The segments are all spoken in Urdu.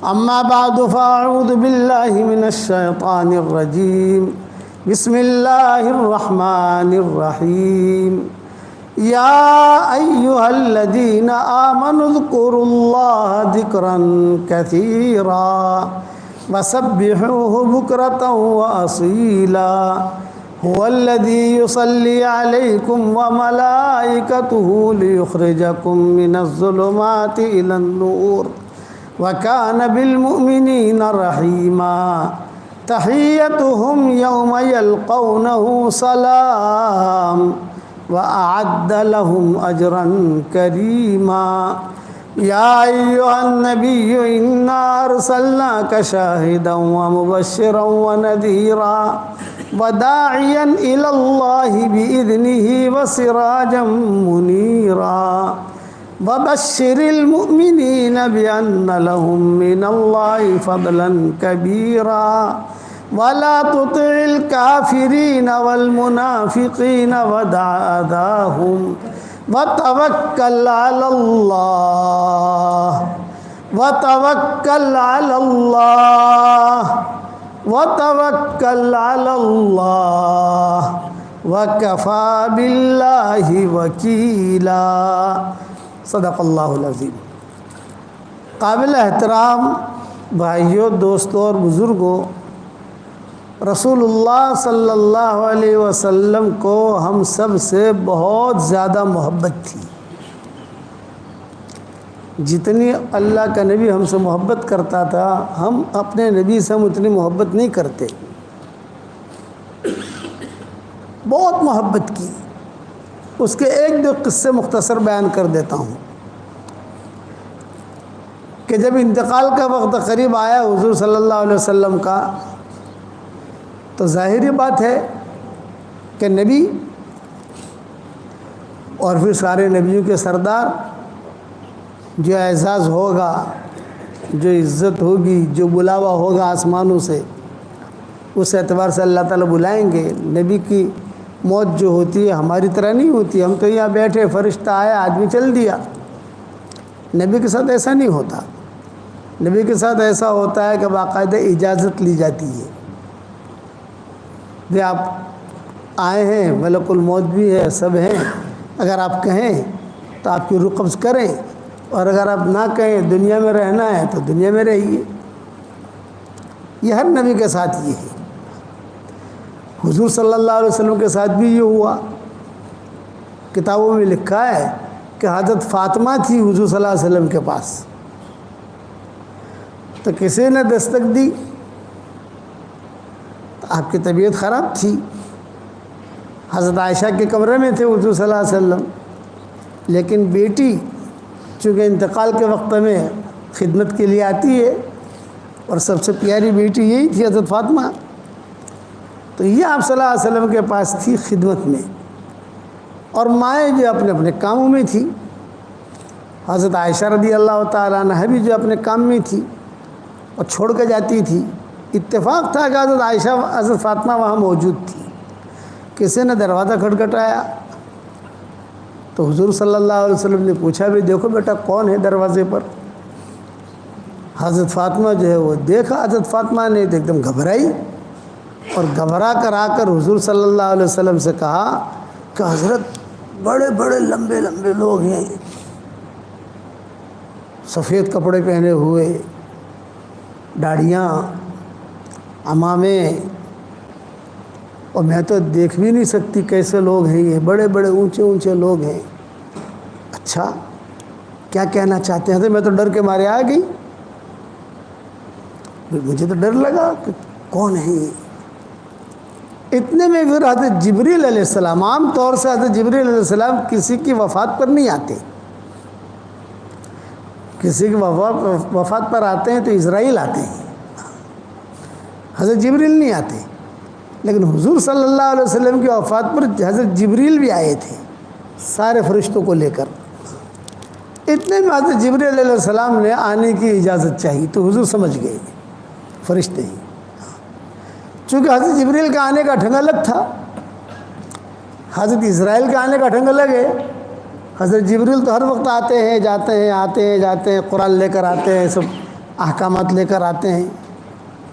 أما بعد فأعوذ بالله من الشيطان الرجيم بسم الله الرحمن الرحيم يا أيها الذين آمنوا اذكروا الله ذكرا كثيرا وسبحوه بكرة وأصيلا هو الذي يصلي عليكم وملائكته ليخرجكم من الظلمات إلى النور وكان بالمؤمنين رحيما تحيتهم يوم يلقونه سلام وأعد لهم أجرا كريما يا أيها النبي إنا أرسلناك شاهدا ومبشرا ونذيرا وداعيا إلى الله بإذنه وسراجا منيرا وبشر المؤمنين بأن لهم من الله فضلا كبيرا ولا تطع الكافرين والمنافقين ودع أذاهم وتوكل على الله وتوكل على الله وتوكل على الله وكفى بالله وكيلا صدق اللہ العظیم۔ قابل احترام بھائیوں، دوستوں اور بزرگوں، رسول اللہ صلی اللہ علیہ وسلم کو ہم سب سے بہت زیادہ محبت تھی۔ جتنی اللہ کا نبی ہم سے محبت کرتا تھا، ہم اپنے نبی سے ہم اتنی محبت نہیں کرتے، بہت محبت کی۔ اس کے ایک دو قصے مختصر بیان کر دیتا ہوں کہ جب انتقال کا وقت قریب آیا حضور صلی اللہ علیہ وسلم کا، تو ظاہری بات ہے کہ نبی اور پھر سارے نبیوں کے سردار، جو اعزاز ہوگا، جو عزت ہوگی، جو بلاوا ہوگا آسمانوں سے، اس اعتبار سے اللہ تعالیٰ بلائیں گے۔ نبی کی موت جو ہوتی ہے ہماری طرح نہیں ہوتی، ہم تو یہاں بیٹھے، فرشتہ آیا، آدمی چل دیا۔ نبی کے ساتھ ایسا نہیں ہوتا۔ نبی کے ساتھ ایسا ہوتا ہے کہ باقاعدہ اجازت لی جاتی ہے کہ آپ آئے ہیں، ملک الموت بھی ہے، سب ہیں، اگر آپ کہیں تو آپ کی روح قبض کریں، اور اگر آپ نہ کہیں دنیا میں رہنا ہے تو دنیا میں رہیے۔ یہ ہر نبی کے ساتھ یہ ہے۔ حضور صلی اللہ علیہ وسلم کے ساتھ بھی یہ ہوا۔ کتابوں میں لکھا ہے کہ حضرت فاطمہ تھی حضور صلی اللہ علیہ وسلم کے پاس، تو کسی نے دستک دی، تو آپ کی طبیعت خراب تھی۔ حضرت عائشہ کے کمرے میں تھے حضور صلی اللہ علیہ وسلم، لیکن بیٹی چونکہ انتقال کے وقت میں خدمت کے لیے آتی ہے، اور سب سے پیاری بیٹی یہی تھی حضرت فاطمہ، تو یہ آپ صلی اللہ علیہ وسلم کے پاس تھی خدمت میں، اور مائیں جو اپنے اپنے کاموں میں تھی۔ حضرت عائشہ رضی اللہ تعالیٰ عنہ بھی جو اپنے کام میں تھی اور چھوڑ کے جاتی تھی۔ اتفاق تھا کہ حضرت عائشہ حضرت فاطمہ وہاں موجود تھی۔ کسی نے دروازہ کھٹکھٹایا تو حضور صلی اللہ علیہ وسلم نے پوچھا بھی دیکھو بیٹا کون ہے دروازے پر۔ حضرت فاطمہ جو ہے وہ دیکھا، حضرت فاطمہ نے ایک دم گھبرائی، اور گھبرا کر آ کر حضور صلی اللہ علیہ وسلم سے کہا کہ حضرت بڑے بڑے لمبے لمبے لوگ ہیں، سفید کپڑے پہنے ہوئے، داڑھیاں، عمامے، اور میں تو دیکھ بھی نہیں سکتی کیسے لوگ ہیں یہ، بڑے بڑے اونچے اونچے لوگ ہیں۔ اچھا کیا کہنا چاہتے ہیں؟ میں تو ڈر کے مارے آ گئی، مجھے تو ڈر لگا کہ کون ہے یہ۔ اتنے میں پھر حضرت جبریل علیہ السلام، عام طور سے حضرت جبریل علیہ السلام کسی کی وفات پر نہیں آتے، کسی کی وفات پر آتے ہیں تو اسرائیل آتے ہیں، حضرت جبریل نہیں آتے۔ لیکن حضور صلی اللہ علیہ وسلم کی وفات پر حضرت جبریل بھی آئے تھے سارے فرشتوں کو لے کر۔ اتنے میں حضرت جبریل علیہ السلام نے آنے کی اجازت چاہی تو حضور سمجھ گئے فرشتے ہی، چونکہ حضرت جبریل کا آنے کا ڈھنگ الگ تھا، حضرت اسرائیل کا آنے کا ڈھنگ الگ ہے۔ حضرت جبریل تو ہر وقت آتے ہیں جاتے ہیں، آتے ہیں جاتے ہیں، قرآن لے کر آتے ہیں، سب احکامات لے کر آتے ہیں۔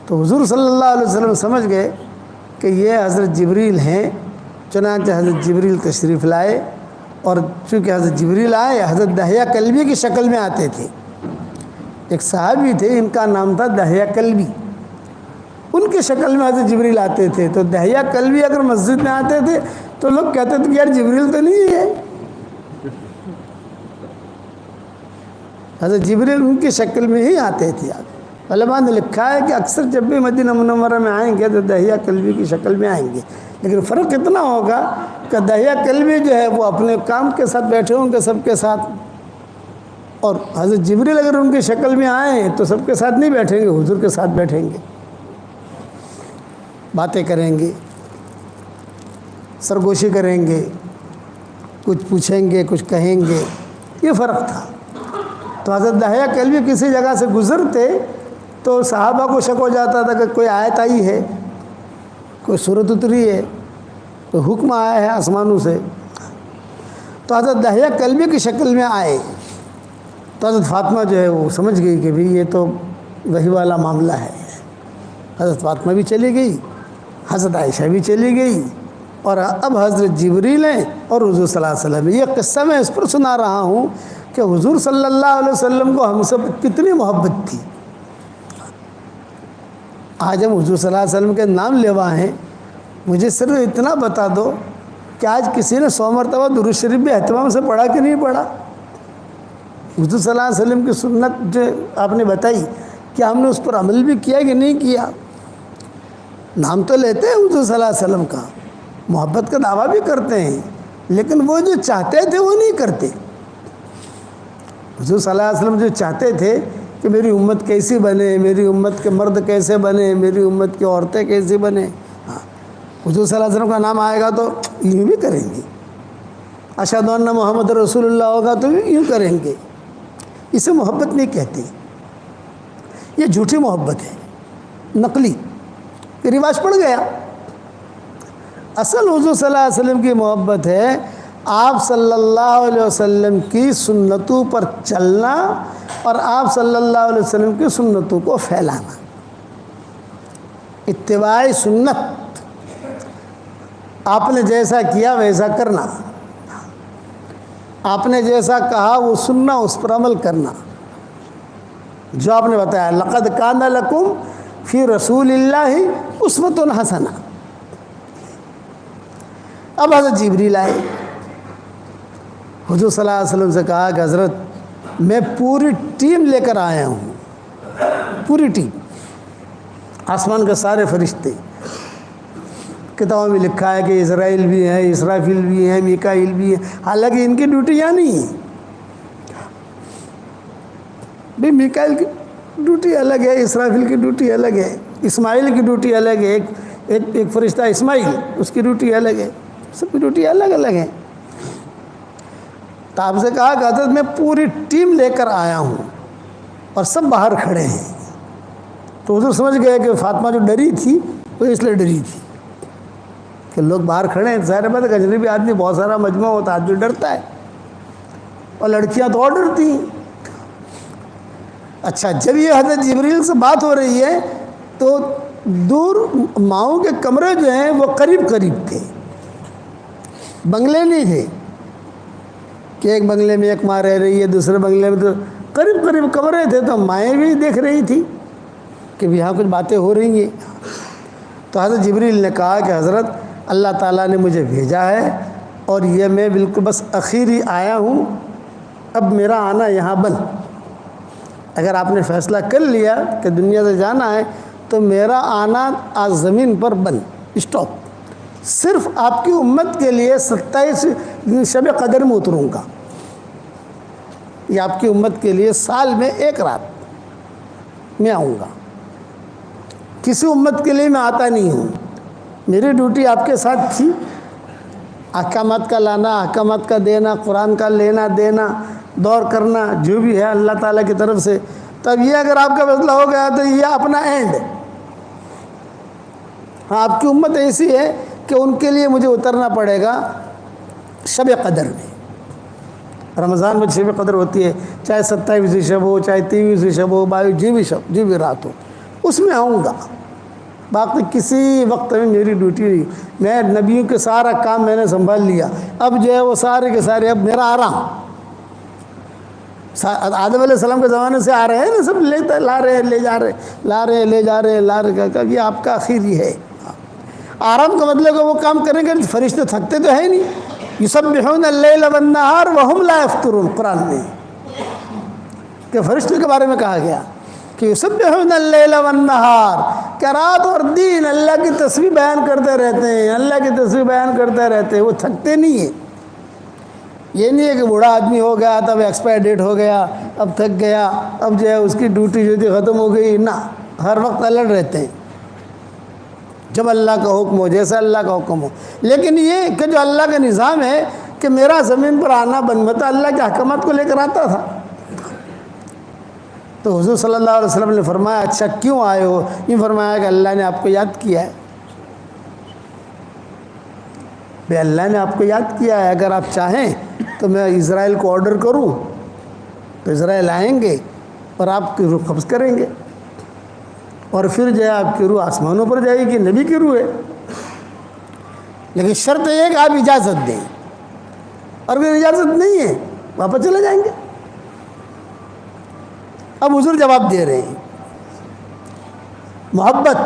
تو حضور صلی اللہ علیہ وسلم سمجھ گئے کہ یہ حضرت جبریل ہیں، چنانچہ حضرت جبریل تشریف لائے، اور چونکہ حضرت جبریل آئے حضرت دحیہ کلبی کی شکل میں آتے تھے۔ ایک صحابی تھے، ان کا نام تھا دحیہ کلبی، ان کی شکل میں حضرت جبریل آتے تھے۔ تو دحیہ کلبی اگر مسجد میں آتے تھے تو لوگ کہتے تھے کہ یار جبریل تو نہیں ہے، حضرت جبریل ان کی شکل میں ہی آتے تھے۔ علماء نے لکھا ہے کہ اکثر جب بھی مدینہ منورہ میں آئیں گے تو دحیہ کلبی کی شکل میں آئیں گے، لیکن فرق اتنا ہوگا کہ دحیہ کلبی جو ہے وہ اپنے کام کے ساتھ بیٹھے ہوں گے سب کے ساتھ، اور حضرت جبریل اگر ان کی شکل میں آئیں تو سب کے ساتھ نہیں بیٹھیں گے، حضور کے ساتھ بیٹھیں گے، باتیں کریں گے، سرگوشی کریں گے، کچھ پوچھیں گے، کچھ کہیں گے، یہ فرق تھا۔ تو حضرت دحیہ کلبی کسی جگہ سے گزرتے تو صحابہ کو شک ہو جاتا تھا کہ کوئی آیت آئی ہے، کوئی سورت اتری ہے، کوئی حکم آیا ہے آسمانوں سے۔ تو حضرت دحیہ کلبی کی شکل میں آئے تو حضرت فاطمہ جو ہے وہ سمجھ گئی کہ بھئی یہ تو وحی والا معاملہ ہے۔ حضرت فاطمہ بھی چلی گئی، حضرت عائشہ بھی چلی گئی، اور اب حضرت جبریل ہیں اور حضور صلی اللہ علیہ وسلم۔ یہ قصہ میں اس پر سنا رہا ہوں کہ حضور صلی اللہ علیہ وسلم کو ہم سب کتنی محبت تھی۔ آج ہم حضور صلی اللہ علیہ وسلم کے نام لیوا ہیں، مجھے صرف اتنا بتا دو کہ آج کسی نے 100 مرتبہ درود شریف بھی اہتمام سے پڑھا کہ نہیں پڑھا؟ حضور صلی اللہ علیہ وسلم کی سنت جو آپ نے بتائی، کیا ہم نے اس پر عمل بھی کیا کہ نہیں کیا؟ نام تو لیتے ہیں حضور صلی اللہ علیہ وسلم کا، محبت کا دعویٰ بھی کرتے ہیں، لیکن وہ جو چاہتے تھے وہ نہیں کرتے۔ حضور صلی اللہ علیہ وسلم جو چاہتے تھے کہ میری امت کیسی بنے، میری امت کے مرد کیسے بنے، میری امت کی عورتیں کیسی بنے، ہاں حضور صلی اللہ علیہ وسلم کا نام آئے گا تو یوں بھی کریں گے، اشہد ان محمد رسول اللہ ہوگا تو یوں کریں گے۔ اسے محبت نہیں کہتے، یہ جھوٹی محبت ہے، نقلی، یہ رواج پڑ گیا۔ اصل حضور صلی اللہ علیہ وسلم کی محبت ہے آپ صلی اللہ علیہ وسلم کی سنتوں پر چلنا اور آپ صلی اللہ علیہ وسلم کی سنتوں کو پھیلانا، اتباع سنت، آپ نے جیسا کیا ویسا کرنا، آپ نے جیسا کہا وہ سننا، اس پر عمل کرنا، جو آپ نے بتایا لقد کان لکم فی رسول اللہ اسوۃ حسنہ۔ اب حضرت جبریل آئے، حضور صلی اللہ علیہ وسلم سے کہا کہ حضرت میں پوری ٹیم لے کر آیا ہوں، پوری ٹیم، آسمان کے سارے فرشتے، کتابوں میں لکھا ہے کہ اسرائیل بھی ہیں، اسرافیل بھی ہیں، میکائیل بھی ہیں، حالانکہ ان کی ڈیوٹی یہاں نہیں ہے۔ بھئی میکائیل کی ڈیوٹی الگ ہے، اسرافیل کی ڈیوٹی الگ ہے، اسماعیل کی ڈیوٹی الگ ہے، ایک فرشتہ اسماعیل، اس کی ڈیوٹی الگ ہے، سب کی ڈیوٹی الگ الگ ہے۔ تو آپ سے کہا کہ حضرت میں پوری ٹیم لے کر آیا ہوں اور سب باہر کھڑے ہیں۔ تو حضور سمجھ گئے کہ فاطمہ جو ڈری تھی وہ اس لیے ڈری تھی کہ لوگ باہر کھڑے ہیں، ظاہر بات ہے اجنبی آدمی بہت سارا مجمع ہوتا ہے، آدمی ڈرتا ہے، اور لڑکیاں تو اور ڈرتی ہیں۔ اچھا، جب یہ حضرت جبریل سے بات ہو رہی ہے تو دور ماؤں کے کمرے جو ہیں وہ قریب قریب تھے، بنگلے نہیں تھے کہ ایک بنگلے میں ایک ماں رہ رہی ہے، دوسرے بنگلے میں، تو قریب قریب کمرے تھے، تو مائیں بھی دیکھ رہی تھی کہ یہاں کچھ باتیں ہو رہی ہیں۔ تو حضرت جبریل نے کہا کہ حضرت اللہ تعالیٰ نے مجھے بھیجا ہے اور یہ میں بالکل بس اخیری آیا ہوں، اب میرا آنا یہاں بند۔ اگر آپ نے فیصلہ کر لیا کہ دنیا سے جانا ہے تو میرا آنا آج زمین پر بند، اسٹاپ، صرف آپ کی امت کے لیے 27 شب قدر میں اتروں گا، یہ آپ کی امت کے لیے سال میں ایک رات میں آؤں گا، کسی امت کے لیے میں آتا نہیں ہوں۔ میری ڈیوٹی آپ کے ساتھ تھی، احکامات کا لانا، احکامات کا دینا، قرآن کا لینا دینا، دور کرنا، جو بھی ہے اللہ تعالیٰ کی طرف سے۔ تب یہ اگر آپ کا فیصلہ ہو گیا تو یہ اپنا اینڈ، ہاں آپ کی امت ایسی ہے کہ ان کے لیے مجھے اترنا پڑے گا شب قدر میں، رمضان میں شب قدر ہوتی ہے، چاہے 27ویں شب ہو، چاہے 23ویں شب ہو، 22ویں شب جو بھی رات ہو، اس میں آؤں گا۔ باقی کسی وقت میں میری ڈیوٹی نہیں، میں نبیوں کے سارا کام میں نے سنبھال لیا، اب جو ہے وہ سارے کے سارے اب میرا آرام۔ آدم علیہ السلام کے زمانے سے آ رہے ہیں نا، سب لا رہے لے جا رہے، لا رہے لے جا رہے، لا رہے، کہ یہ آپ کا آخری ہے۔ آرام کا مطلب کہ وہ کام کریں گے، فرشتے تھکتے تو ہے نہیں۔ یسبحون اللیل والنہار وہم لا یفترون، قرآن میں کہ فرشتوں کے بارے میں کہا گیا کہ یسبحون اللیل والنہار، کہ رات اور دن اللہ کی تسبیح بیان کرتے رہتے ہیں، اللہ کی تسبیح بیان کرتے رہتے ہیں، وہ تھکتے نہیں ہیں۔ یہ نہیں ہے کہ بوڑھا آدمی ہو گیا تب ایکسپائر ڈیٹ ہو گیا، اب تھک گیا، اب جو ہے اس کی ڈیوٹی جو تھی ختم ہو گئی، نہ، ہر وقت الرٹ رہتے ہیں جب اللہ کا حکم ہو، جیسا اللہ کا حکم ہو۔ لیکن یہ کہ جو اللہ کا نظام ہے کہ میرا زمین پر آنا بند متا، اللہ کے احکامات کو لے کر آتا تھا۔ تو حضور صلی اللہ علیہ وسلم نے فرمایا اچھا کیوں آئے ہو؟ یہ فرمایا کہ اللہ نے آپ کو یاد کیا ہے، بھئی اللہ نے آپ کو یاد کیا ہے، اگر آپ چاہیں تو میں اسرائیل کو آرڈر کروں تو اسرائیل آئیں گے اور آپ کی روح قبض کریں گے، اور پھر جو ہے آپ کی روح آسمانوں پر جائے گی، نبی کی روح ہے، لیکن شرط یہ ہے کہ آپ اجازت دیں، اور اگر اجازت نہیں ہے واپس چلے جائیں گے۔ اب حضور جواب دے رہے ہیں، محبت،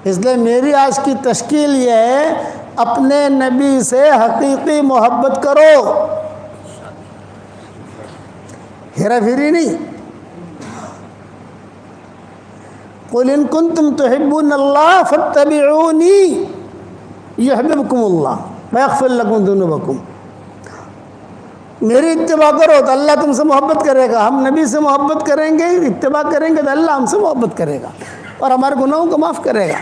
اس لیے میری آج کی تشکیل یہ ہے اپنے نبی سے حقیقی محبت کرو، ہیرا پھیری نہیں۔ قل ان کنتم تحبون اللہ فاتبعونی یحببکم اللہ ویغفر لکم ذنوبکم، میری اتباع کرو تو اللہ تم سے محبت کرے گا، ہم نبی سے محبت کریں گے، اتباع کریں گے تو اللہ ہم سے محبت کرے گا اور ہمارے گناہوں کو معاف کرے گا۔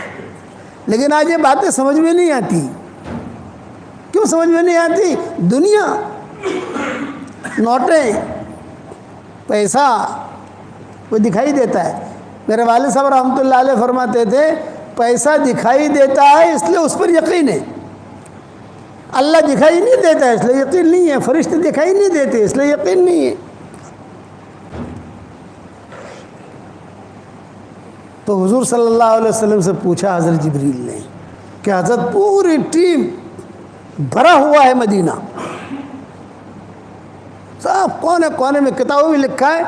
لیکن آج یہ باتیں سمجھ میں نہیں آتی۔ کیوں سمجھ میں نہیں آتی؟ دنیا، نوٹیں، پیسہ وہ دکھائی دیتا ہے۔ میرے والد صاحب رحمۃ اللہ علیہ فرماتے تھے پیسہ دکھائی دیتا ہے اس لیے اس پر یقین ہے، اللہ دکھائی نہیں دیتا ہے اس لیے یقین نہیں ہے، فرشتے دکھائی نہیں دیتے اس لیے یقین نہیں ہے۔ تو حضور صلی اللہ علیہ وسلم سے پوچھا حضرت جبریل نے کہ حضرت پوری ٹیم بھرا ہوا ہے مدینہ، سب کونے کونے میں، کتابوں میں لکھا ہے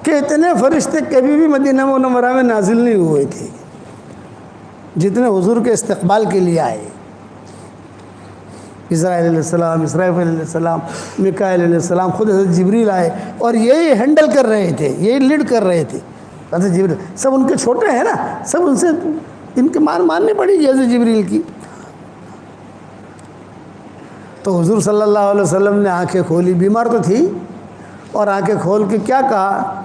کہ اتنے فرشتے کبھی بھی مدینہ منورہ میں نازل نہیں ہوئے تھے جتنے حضور کے استقبال کے لیے آئے۔ اسرائیل علیہ السلام، اسرافیل علیہ السلام، میکائیل علیہ السلام، خود حضرت جبریل آئے اور یہی ہینڈل کر رہے تھے، یہی لیڈ کر رہے تھے حضرت جبریل۔ سب ان کے چھوٹے ہیں نا، سب ان سے ان کی ماننی پڑی حضرت جبریل کی۔ تو حضور صلی اللہ علیہ وسلم نے آنکھیں کھولی، بیمار تو تھی، اور آنکھیں کھول کے کیا کہا؟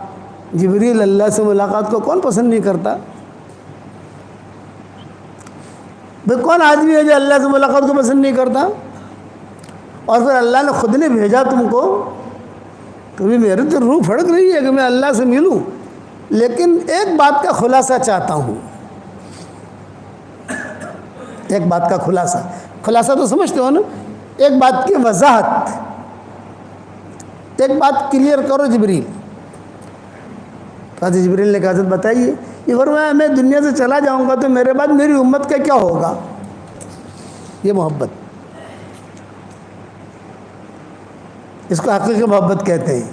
جبریل، اللہ سے ملاقات کو کون پسند نہیں کرتا؟ بھئی کون آدمی ہے جو اللہ سے ملاقات کو پسند نہیں کرتا؟ اور پھر اللہ نے خود نے بھیجا تم کو، کبھی میری تو روح پھڑک رہی ہے کہ میں اللہ سے ملوں، لیکن ایک بات کا خلاصہ چاہتا ہوں، ایک بات کا خلاصہ تو سمجھتے ہو نا، ایک بات کی وضاحت، ایک بات کلیئر کرو جبریل۔ حضرت جبریل نے کہا حضرت بتائیے۔ یہ فرمایا میں دنیا سے چلا جاؤں گا تو میرے بعد میری امت کا کیا ہوگا؟ یہ محبت، اس کو حقیقی محبت کہتے ہیں۔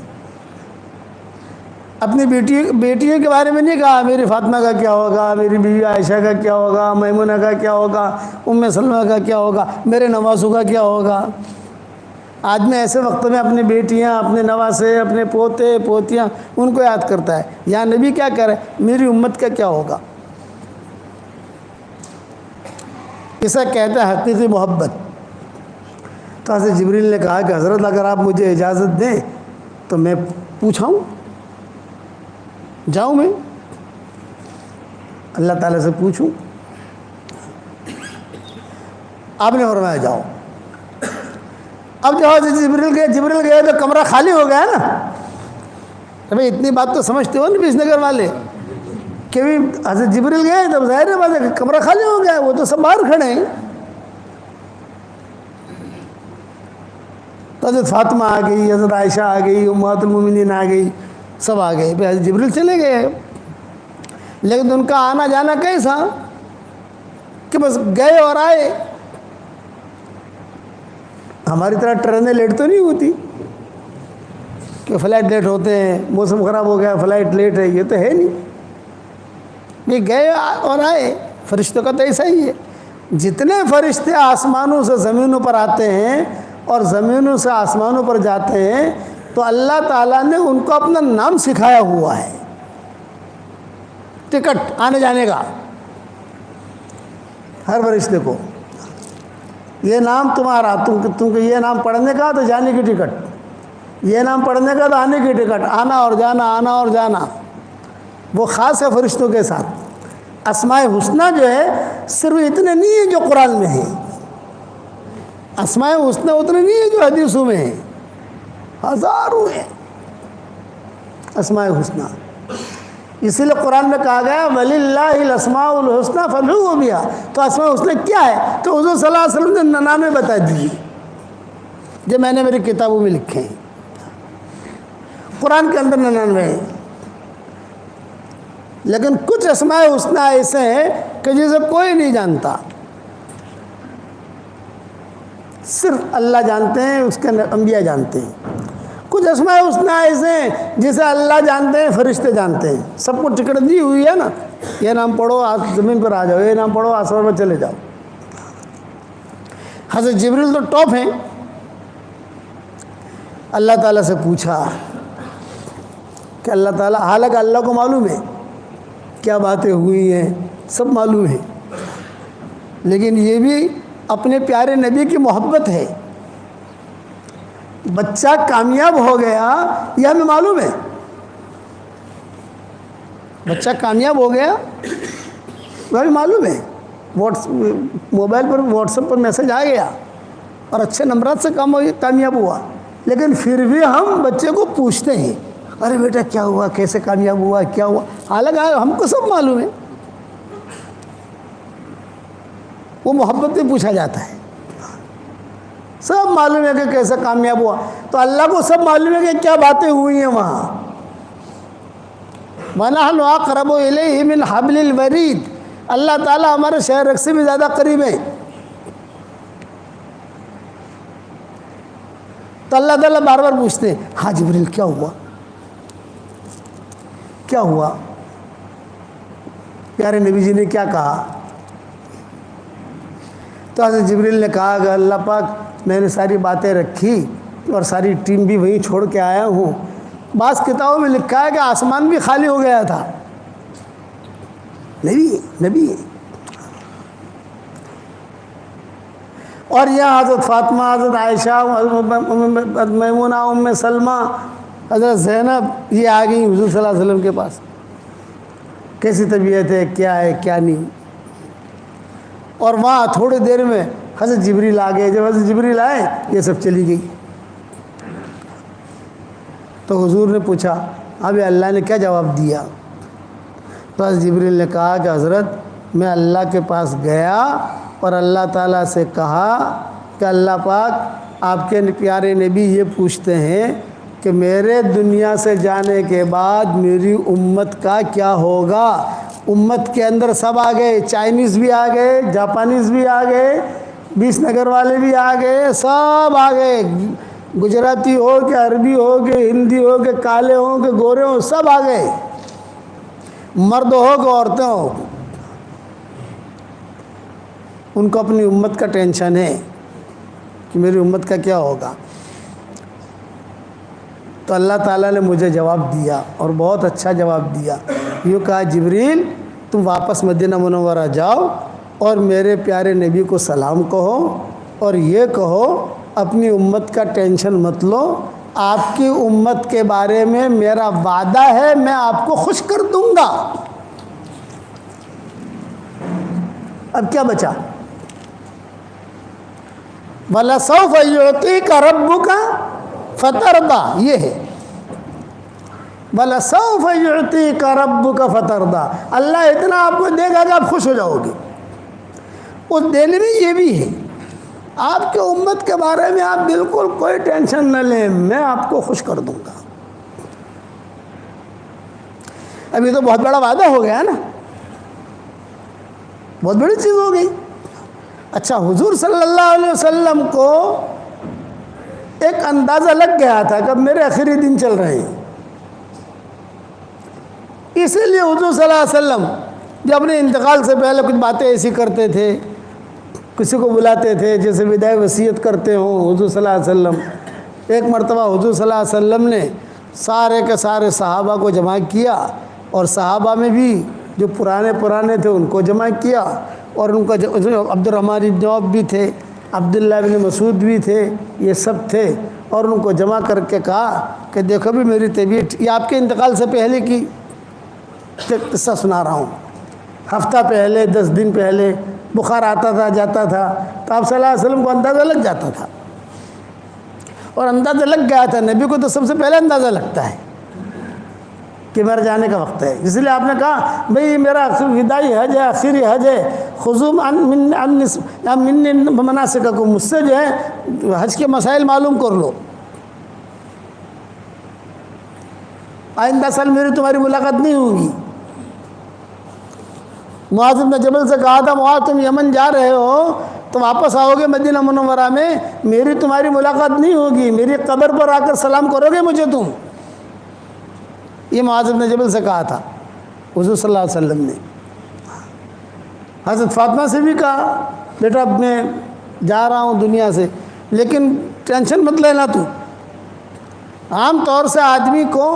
اپنی بیٹیوں کے بارے میں نہیں کہا میری فاطمہ کا کیا ہوگا، میری بیوی عائشہ کا کیا ہوگا، میمونہ کا کیا ہوگا، ام سلمہ کا کیا ہوگا، میرے نوازوں کا کیا ہوگا۔ آج میں ایسے وقت میں اپنی بیٹیاں، اپنے نواسے، اپنے پوتے پوتیاں ان کو یاد کرتا ہے۔ یا نبی کیا کہہ رہے ہیں؟ میری امت کا کیا ہوگا؟ اسے کہتا ہے حقیقی محبت۔ تو حضرت جبریل نے کہا کہ حضرت اگر آپ مجھے اجازت دیں تو میں پوچھاؤں، جاؤں میں اللہ تعالیٰ سے پوچھوں؟ آپ نے فرمایا جاؤ۔ اب جو حضرت جبریل گئے تو کمرہ خالی ہو گیا نا۔ بھائی اتنی بات تو سمجھتے ہو نا بیس نگر والے کہ بھی حضرت جبریل گئے تو ظاہر ہے بات ہے کہ کمرہ خالی ہو گیا، وہ تو سب باہر کھڑے ہیں۔ تو تو حضرت فاطمہ آ گئی، حضرت عائشہ آ گئی، امہات المومنین آ گئی، سب آ گئے، پھر حضرت جبریل چلے گئے۔ لیکن ان کا آنا جانا کیسا کہ بس گئے اور آئے، ہماری طرح ٹرینیں لیٹ تو نہیں ہوتی کہ فلائٹ لیٹ ہوتے ہیں، موسم خراب ہو گیا فلائٹ لیٹ ہے، یہ تو ہے نہیں، یہ گئے اور آئے۔ فرشتوں کا تو ایسا ہی ہے، جتنے فرشتے آسمانوں سے زمینوں پر آتے ہیں اور زمینوں سے آسمانوں پر جاتے ہیں تو اللہ تعالیٰ نے ان کو اپنا نام سکھایا ہوا ہے، ٹکٹ آنے جانے کا، ہر فرشتے کو یہ نام تمہارا، تم کو یہ نام پڑھنے کا تو جانے کی ٹکٹ، یہ نام پڑھنے کا تو آنے کی ٹکٹ، آنا اور جانا، آنا اور جانا۔ وہ خاص ہے فرشتوں کے ساتھ۔ اسماء حسنہ جو ہے صرف اتنے نہیں ہیں جو قرآن میں ہیں، اسماء حسنہ اتنے نہیں ہیں جو حدیثوں میں ہیں، ہزاروں ہیں اسماء حسنہ۔ اسی لیے قرآن میں کہا گیا وَلِلَّهِ الْأَسْمَاءُ الْحُسْنَى فَادْعُوهُ بِهَا، تو اسماء حسنہ کیا ہے؟ تو حضور صلی اللہ علیہ وسلم نے نامے بتا دیے جو میں نے میری کتابوں میں لکھے ہیں، قرآن کے اندر 99 ہیں، لیکن کچھ اسماء حسنہ ایسے ہیں کہ جسے کوئی نہیں جانتا، صرف اللہ جانتے ہیں، اس کے انبیاء جانتے ہیں۔ کچھ اسماء حسنہ ایسے ہیں جسے اللہ جانتے ہیں، فرشتے جانتے ہیں، سب کو ٹکٹ دی ہوئی ہے نا، یہ نام پڑھو زمین پر آ جاؤ، یہ نام پڑھو آسمان پر چلے جاؤ۔ حضرت جبریل تو ٹاپ ہیں، اللہ تعالیٰ سے پوچھا کہ اللہ تعالیٰ، حالانکہ اللہ کو معلوم ہے کیا باتیں ہوئی ہیں، سب معلوم ہے، لیکن یہ بھی اپنے پیارے نبی کی محبت ہے۔ بچہ کامیاب ہو گیا یہ ہمیں معلوم ہے، بچہ کامیاب ہو گیا وہ ہمیں معلوم ہے، موبائل پر واٹس ایپ پر میسج آ گیا اور اچھے نمبرات سے کامیاب ہوا، لیکن پھر بھی ہم بچے کو پوچھتے ہیں ارے بیٹا کیا ہوا، کیسے کامیاب ہوا، کیا ہوا، حالانکہ ہم کو سب معلوم ہے، وہ محبت میں پوچھا جاتا ہے، سب معلوم ہے کہ کیسے کامیاب ہوا، تو اللہ کو سب معلوم ہے کہ کیا باتیں ہوئی ہیں وہاں۔ وَنَحْنُ أَقْرَبُ إِلَيْهِ مِنْ حَبْلِ الْوَرِيدِ، اللہ تعالیٰ ہمارے شہر رگ سے بھی زیادہ قریب ہے، تو اللہ تعالیٰ بار بار پوچھتے ہیں ہاں جبریل کیا ہوا، کیا ہوا، پیارے نبی جی نے کیا کہا؟ تو حضرت جبریل نے کہا کہ اللہ پاک میں نے ساری باتیں رکھی اور ساری ٹیم بھی وہیں چھوڑ کے آیا ہوں، بعض کتابوں میں لکھا ہے کہ آسمان بھی خالی ہو گیا تھا، نبی اور یہاں حضرت فاطمہ، حضرت عائشہ، حضرت میمونہ، ام سلمہ، حضرت زینب یہ آ گئی حضور صلی اللہ علیہ وسلم کے پاس، کیسی طبیعت ہے، کیا ہے کیا نہیں، اور وہاں تھوڑی دیر میں حضرت جبریل آ گئے۔ جب حضرت جبریل آئے یہ سب چلی گئی، تو حضور نے پوچھا اب اللہ نے کیا جواب دیا؟ تو حضرت جبریل نے کہا کہ حضرت میں اللہ کے پاس گیا اور اللہ تعالیٰ سے کہا کہ اللہ پاک آپ کے پیارے نبی یہ پوچھتے ہیں کہ میرے دنیا سے جانے کے بعد میری امت کا کیا ہوگا۔ امت کے اندر سب آ گئے، چائنیز بھی آ گئے، جاپانیز بھی آ گئے، 20 نگر والے بھی آ گئے، سب آ گئے، گجراتی ہو کہ عربی ہو کہ ہندی ہو کہ کالے ہوں کہ گورے ہوں، سب آ گئے، مرد ہو کہ عورتیں ہو، ان کو اپنی امت کا ٹینشن ہے کہ میری امت کا کیا ہوگا۔ تو اللہ تعالیٰ نے مجھے جواب دیا اور بہت اچھا جواب دیا، یوں کہا جبریل تم واپس مدینہ منورہ جاؤ اور میرے پیارے نبی کو سلام کہو اور یہ کہو اپنی امت کا ٹینشن مت لو، آپ کی امت کے بارے میں میرا وعدہ ہے میں آپ کو خوش کر دوں گا۔ اب کیا بچا؟ وَلَسَوْفَ يُعْطِيكَ رَبُّكَ فَتَرْضَىٰ، یہ ہے وَلَسَوْفَ يُعْطِيكَ رَبُّكَ فَتَرْضَىٰ، اللہ اتنا آپ کو دے گا کہ آپ خوش ہو جاؤ گے۔ اس دینے میں یہ بھی ہے آپ کے امت کے بارے میں آپ بالکل کوئی ٹینشن نہ لیں، میں آپ کو خوش کر دوں گا۔ ابھی تو بہت بڑا وعدہ ہو گیا نا، بہت بڑی چیز ہو گئی۔ اچھا، حضور صلی اللہ علیہ وسلم کو ایک اندازہ لگ گیا تھا کہ اب میرے آخری دن چل رہے ہیں، اسی لیے حضور صلی اللہ علیہ وسلم جو اپنے انتقال سے پہلے کچھ باتیں ایسی کرتے تھے، کسی کو بلاتے تھے جیسے وداع وصیت کرتے ہوں حضور صلی اللہ علیہ وسلم۔ ایک مرتبہ حضور صلی اللہ علیہ وسلم نے سارے کے سارے صحابہ کو جمع کیا، اور صحابہ میں بھی جو پرانے تھے ان کو جمع کیا، اور ان کا عبد الرحمن بن عوف بھی تھے، عبداللہ بن مسعود بھی تھے، یہ سب تھے، اور ان کو جمع کر کے کہا کہ دیکھو بھی میری طبیعت، یہ آپ کے انتقال سے پہلے کی قصہ سنا رہا ہوں، ہفتہ پہلے 10 دن پہلے بخار آتا تھا جاتا تھا، تو آپ صلی اللہ علیہ وسلم کو اندازہ لگ جاتا تھا، اور اندازہ لگ گیا تھا۔ نبی کو تو سب سے پہلے اندازہ لگتا ہے کہ میرا جانے کا وقت ہے، اس لیے آپ نے کہا بھئی میرا وداعی حج ہے، آخری حج ہے، خذوا منی مناسککم، مجھ سے جو ہے حج کے مسائل معلوم کر لو، آئندہ سال میری تمہاری ملاقات نہیں ہوگی۔ معاذ بن جبل سے کہا تھا معاذ تم یمن جا رہے ہو تو واپس آؤ گے مدینہ منورہ میں، میری تمہاری ملاقات نہیں ہوگی، میری قبر پر آ کر سلام کرو گے مجھے تم، یہ معاذ بن جبل سے کہا تھا حضور صلی اللہ علیہ وسلم نے۔ حضرت فاطمہ سے بھی کہا بیٹا میں جا رہا ہوں دنیا سے، لیکن ٹینشن مت لینا تو۔ عام طور سے آدمی کو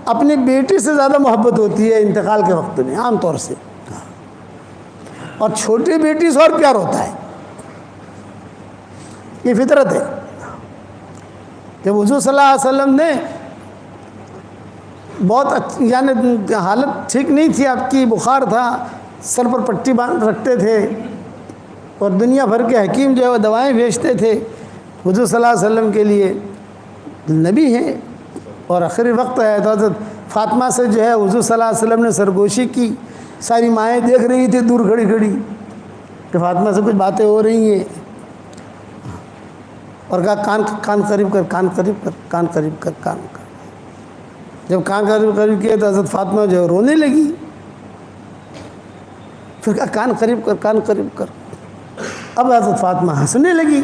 اپنی بیٹی سے زیادہ محبت ہوتی ہے انتقال کے وقت میں، عام طور سے، اور چھوٹی بیٹی سے اور پیار ہوتا ہے، یہ فطرت ہے۔ جب حضور صلی اللہ علیہ وسلم نے بہت یعنی حالت ٹھیک نہیں تھی آپ کی، بخار تھا، سر پر پٹی باندھ رکھتے تھے، اور دنیا بھر کے حکیم جو ہے وہ دوائیں بھیجتے تھے حضور صلی اللہ علیہ وسلم کے لیے، نبی ہیں اور آخری وقت ہے، تو حضرت فاطمہ سے جو ہے حضور صلی اللہ علیہ وسلم نے سرگوشی کی، ساری مائیں دیکھ رہی تھی دور کھڑی کھڑی کہ فاطمہ سے کچھ باتیں ہو رہی ہیں، اور کہا کان قریب کر، کان قریب کر، کان قریب کر، کان کر۔ جب کان قریب کیا تو حضرت فاطمہ جو ہے رونے لگی، پھر کہا کان قریب کر، کان قریب کر۔ اب حضرت فاطمہ ہنسنے لگی،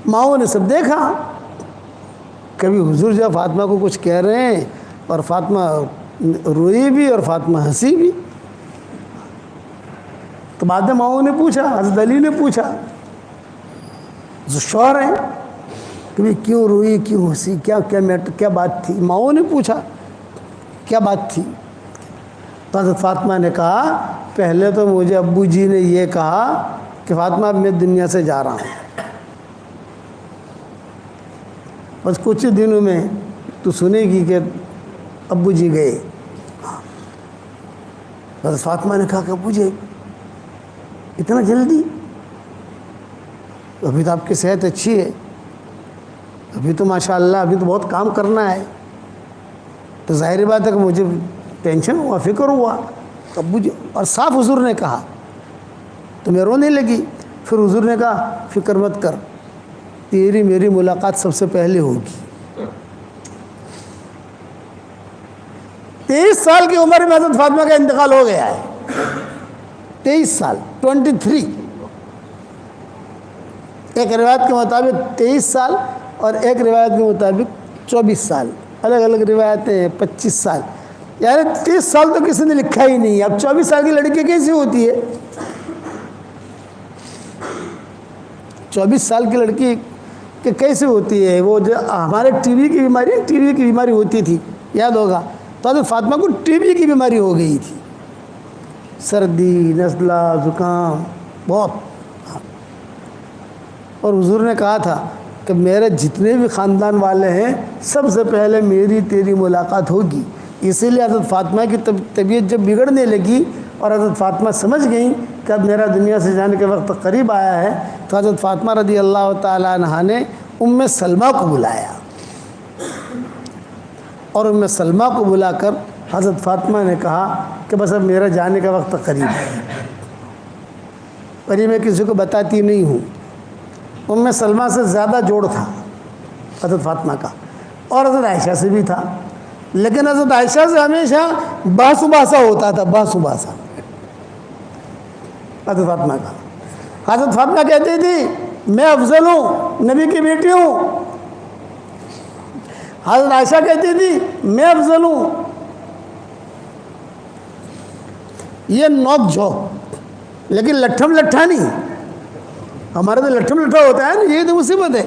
ماؤں نے سب دیکھا، کبھی حضور جو فاطمہ کو کچھ کہہ رہے ہیں اور فاطمہ روئی بھی اور فاطمہ ہنسی بھی۔ تو بعد میں ماؤں نے پوچھا، حضرت علی نے پوچھا، جو شوہر ہیں کہ بھئی کیوں روئی، کیوں ہنسی، کیا بات تھی؟ ماؤں نے پوچھا کیا بات تھی؟ تو حضرت فاطمہ نے کہا پہلے تو مجھے ابو جی نے یہ کہا کہ فاطمہ اب میں دنیا سے جا رہا ہوں، بس کچھ دنوں میں تو سنے گی کہ ابو جی گئے۔ حضرت فاطمہ نے کہا کہ ابو جی اتنا جلدی؟ ابھی تو آپ کی صحت اچھی ہے، ابھی تو ماشاءاللہ ابھی تو بہت کام کرنا ہے، تو ظاہر بات ہے کہ مجھے ٹینشن ہوا، فکر ہوا، ابو جی، اور صاف حضور نے کہا تو میں رونے لگی۔ پھر حضور نے کہا فکر مت کر، تیری میری ملاقات سب سے پہلے ہوگی۔ 23 سال کی عمر میں حضرت فاطمہ کا انتقال ہو گیا ہے، 23 سال، 23۔ ایک روایت کے مطابق 23 سال اور ایک روایت کے مطابق 24 سال، الگ الگ روایتیں ہیں، 25 سال، یعنی 30 سال تو کسی نے لکھا ہی نہیں۔ اب 24 سال کی لڑکی کیسی ہوتی ہے؟ 24 سال کی لڑکی کہ کیسے ہوتی ہے؟ وہ جو ہمارے ٹی بی کی بیماری ہوتی تھی، یاد ہوگا، تو حضرت فاطمہ کو ٹی بی کی بیماری ہو گئی تھی، سردی، نزلہ، زکام بہت، اور حضور نے کہا تھا کہ میرے جتنے بھی خاندان والے ہیں سب سے پہلے میری تیری ملاقات ہوگی۔ اسی لیے حضرت فاطمہ کی طبیعت جب بگڑنے لگی اور حضرت فاطمہ سمجھ گئیں کہ اب میرا دنیا سے جانے کے وقت قریب آیا ہے، تو حضرت فاطمہ رضی اللہ تعالیٰ عنہا نے ام سلمہ کو بلایا، اور ام سلمہ کو بلا کر حضرت فاطمہ نے کہا کہ بس اب میرا جانے کا وقت قریب ہے، پر یہ میں کسی کو بتاتی نہیں ہوں، ام سلمہ سے زیادہ جوڑ تھا حضرت فاطمہ کا، اور حضرت عائشہ سے بھی تھا، لیکن حضرت عائشہ سے ہمیشہ بحث و باسا ہوتا تھا، بحث و باسا حضرت فاطمہ کا۔ حضرت فاطمہ کہتی تھی میں افضل ہوں، نبی کی بیٹی ہوں۔ حضرت عائشہ کہتی تھی میں افضل ہوں۔ یہ نوک جھوک، لیکن لٹھم لٹھا نہیں۔ ہمارے تو لٹھم لٹھا ہوتا ہے نا، یہ تو مصیبت ہے۔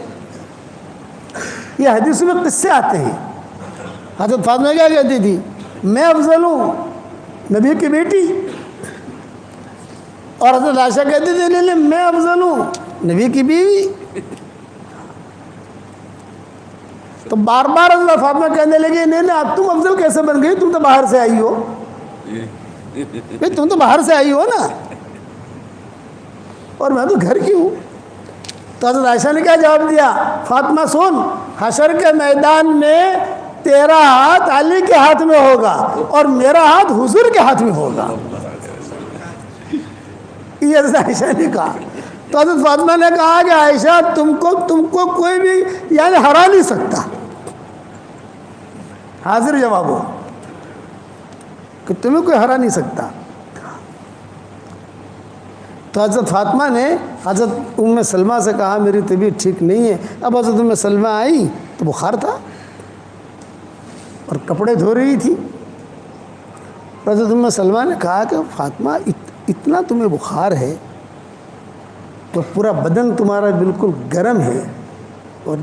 یہ حدیث میں قصے آتے ہیں۔ حضرت فاطمہ کیا کہتی تھی؟ میں افضل ہوں، نبی کی بیٹی۔ اور حضرت عائشہ کہتی تھی نہیں نہیں میں افضل ہوں، نبی کی بیوی۔ تو بار بار حضرت فاطمہ کہنے لگی نہیں نہیں اب تم افضل کیسے بن گئی، تم تو باہر سے آئی ہو، تم تو باہر سے آئی ہو نا، اور میں تو گھر کی ہوں۔ تو حضرت عائشہ نے کیا جواب دیا؟ فاطمہ سن، حشر کے میدان میں تیرا ہاتھ علی کے ہاتھ میں ہوگا اور میرا ہاتھ حضور کے ہاتھ میں ہوگا۔ یہ حضرت عائشہ نے کہا۔ تو حضرت فاطمہ نے کہا کہ عائشہ تم کو کوئی بھی یعنی ہرا نہیں سکتا، حاضر جواب ہو کہ تمہیں کوئی ہرا نہیں سکتا۔ تو حضرت فاطمہ نے حضرت ام سلمہ سے کہا میری طبیعت ٹھیک نہیں ہے۔ اب حضرت ام سلمہ آئی تو بخار تھا اور کپڑے دھو رہی تھی۔ حضرت ام سلمہ نے کہا کہ فاطمہ اتنا تمہیں بخار ہے تو پورا بدن تمہارا بالکل گرم ہے اور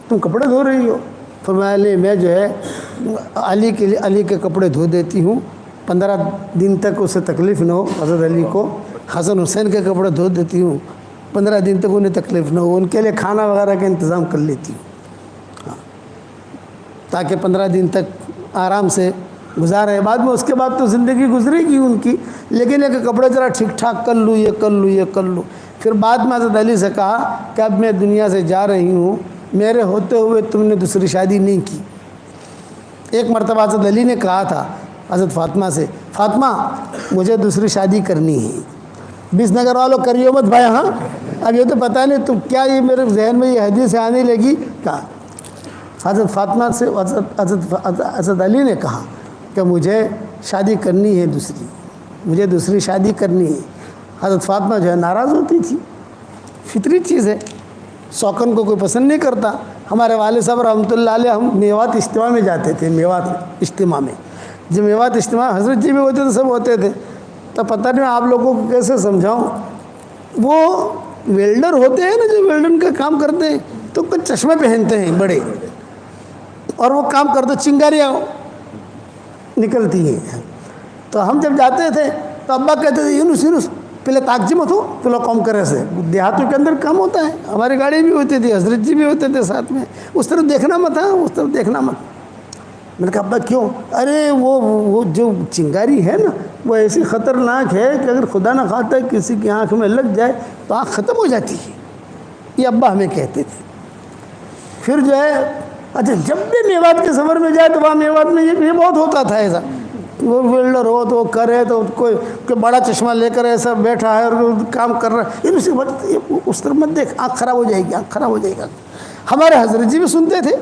تم کپڑے دھو رہی ہو۔ فرمایا میں جو ہے علی کے کپڑے دھو دیتی ہوں، 15 دن تک اسے تکلیف نہ ہو۔ حضرت علی کو حسن حسین کے کپڑے دھو دیتی ہوں، 15 دن تک انہیں تکلیف نہ ہو، ان کے لیے کھانا وغیرہ کا انتظام کر لیتی ہوں تاکہ 15 دن تک آرام سے گزارے۔ بعد میں اس کے بعد تو زندگی گزرے گی ان کی، لیکن یہ کہ کپڑے ذرا ٹھیک ٹھاک کر لوں، یہ کر لوں، یہ کر لوں۔ پھر بعد میں حضرت علی سے کہا کہ اب میں دنیا سے جا رہی ہوں، میرے ہوتے ہوئے تم نے دوسری شادی نہیں کی۔ ایک مرتبہ حضرت علی نے کہا تھا حضرت فاطمہ سے، فاطمہ مجھے دوسری شادی کرنی ہے۔ 20 نگر والوں کریو مت بھائی، ہاں اب یہ تو پتہ نہیں تو کیا یہ میرے ذہن میں یہ حدیث آنے لگی۔ کہا حضرت فاطمہ سے حضرت علی نے کہا کہ مجھے شادی کرنی ہے، مجھے دوسری شادی کرنی ہے۔ حضرت فاطمہ جو ہے ناراض ہوتی تھی، فطری چیز ہے، سوکن کو کوئی پسند نہیں کرتا۔ ہمارے والد صاحب رحمۃ اللہ علیہ، ہم میوات اجتماع میں جاتے تھے، میوات اجتماع میں، جب میوات اجتماع حضرت جی بھی ہوتے تھے، سب ہوتے تھے، تو پتہ نہیں آپ لوگوں کو کیسے سمجھاؤں، وہ ویلڈر ہوتے ہیں نا جو ویلڈن کا کام کرتے ہیں، تو کچھ چشمے پہنتے ہیں بڑے، اور وہ کام کرتے چنگاریاں نکلتی ہیں۔ تو ہم جب جاتے تھے تو ابا کہتے تھے یونس پہلے تاکجی مت ہو، پہلے کام کرے سے، دیہاتوں کے اندر کام ہوتا ہے، ہماری گاڑی بھی ہوتی تھی، حضرت جی بھی ہوتے تھے ساتھ میں، اس طرف دیکھنا مت، ہاں اس طرف دیکھنا مت۔ میں نے کہا ابا کیوں؟ ارے وہ جو چنگاری ہے نا وہ ایسی خطرناک ہے کہ اگر خدا نہ خواستہ کسی کی آنکھ میں لگ جائے تو آنکھ ختم ہو جاتی ہے، یہ ابا ہمیں کہتے تھے۔ پھر جو ہے اچھا جب بھی میوات کے سفر میں جائے تو وہاں میوات میں یہ بہت ہوتا تھا ایسا، وہ ویلڈر ہو تو وہ کرے تو کوئی بڑا چشمہ لے کر ایسا بیٹھا ہے اور کام کر رہا ہے، اس طرف مت دیکھ، آنکھ خراب ہو جائے گی، آنکھ خراب ہو جائے گا۔ ہمارے حضرت جی بھی سنتے تھے،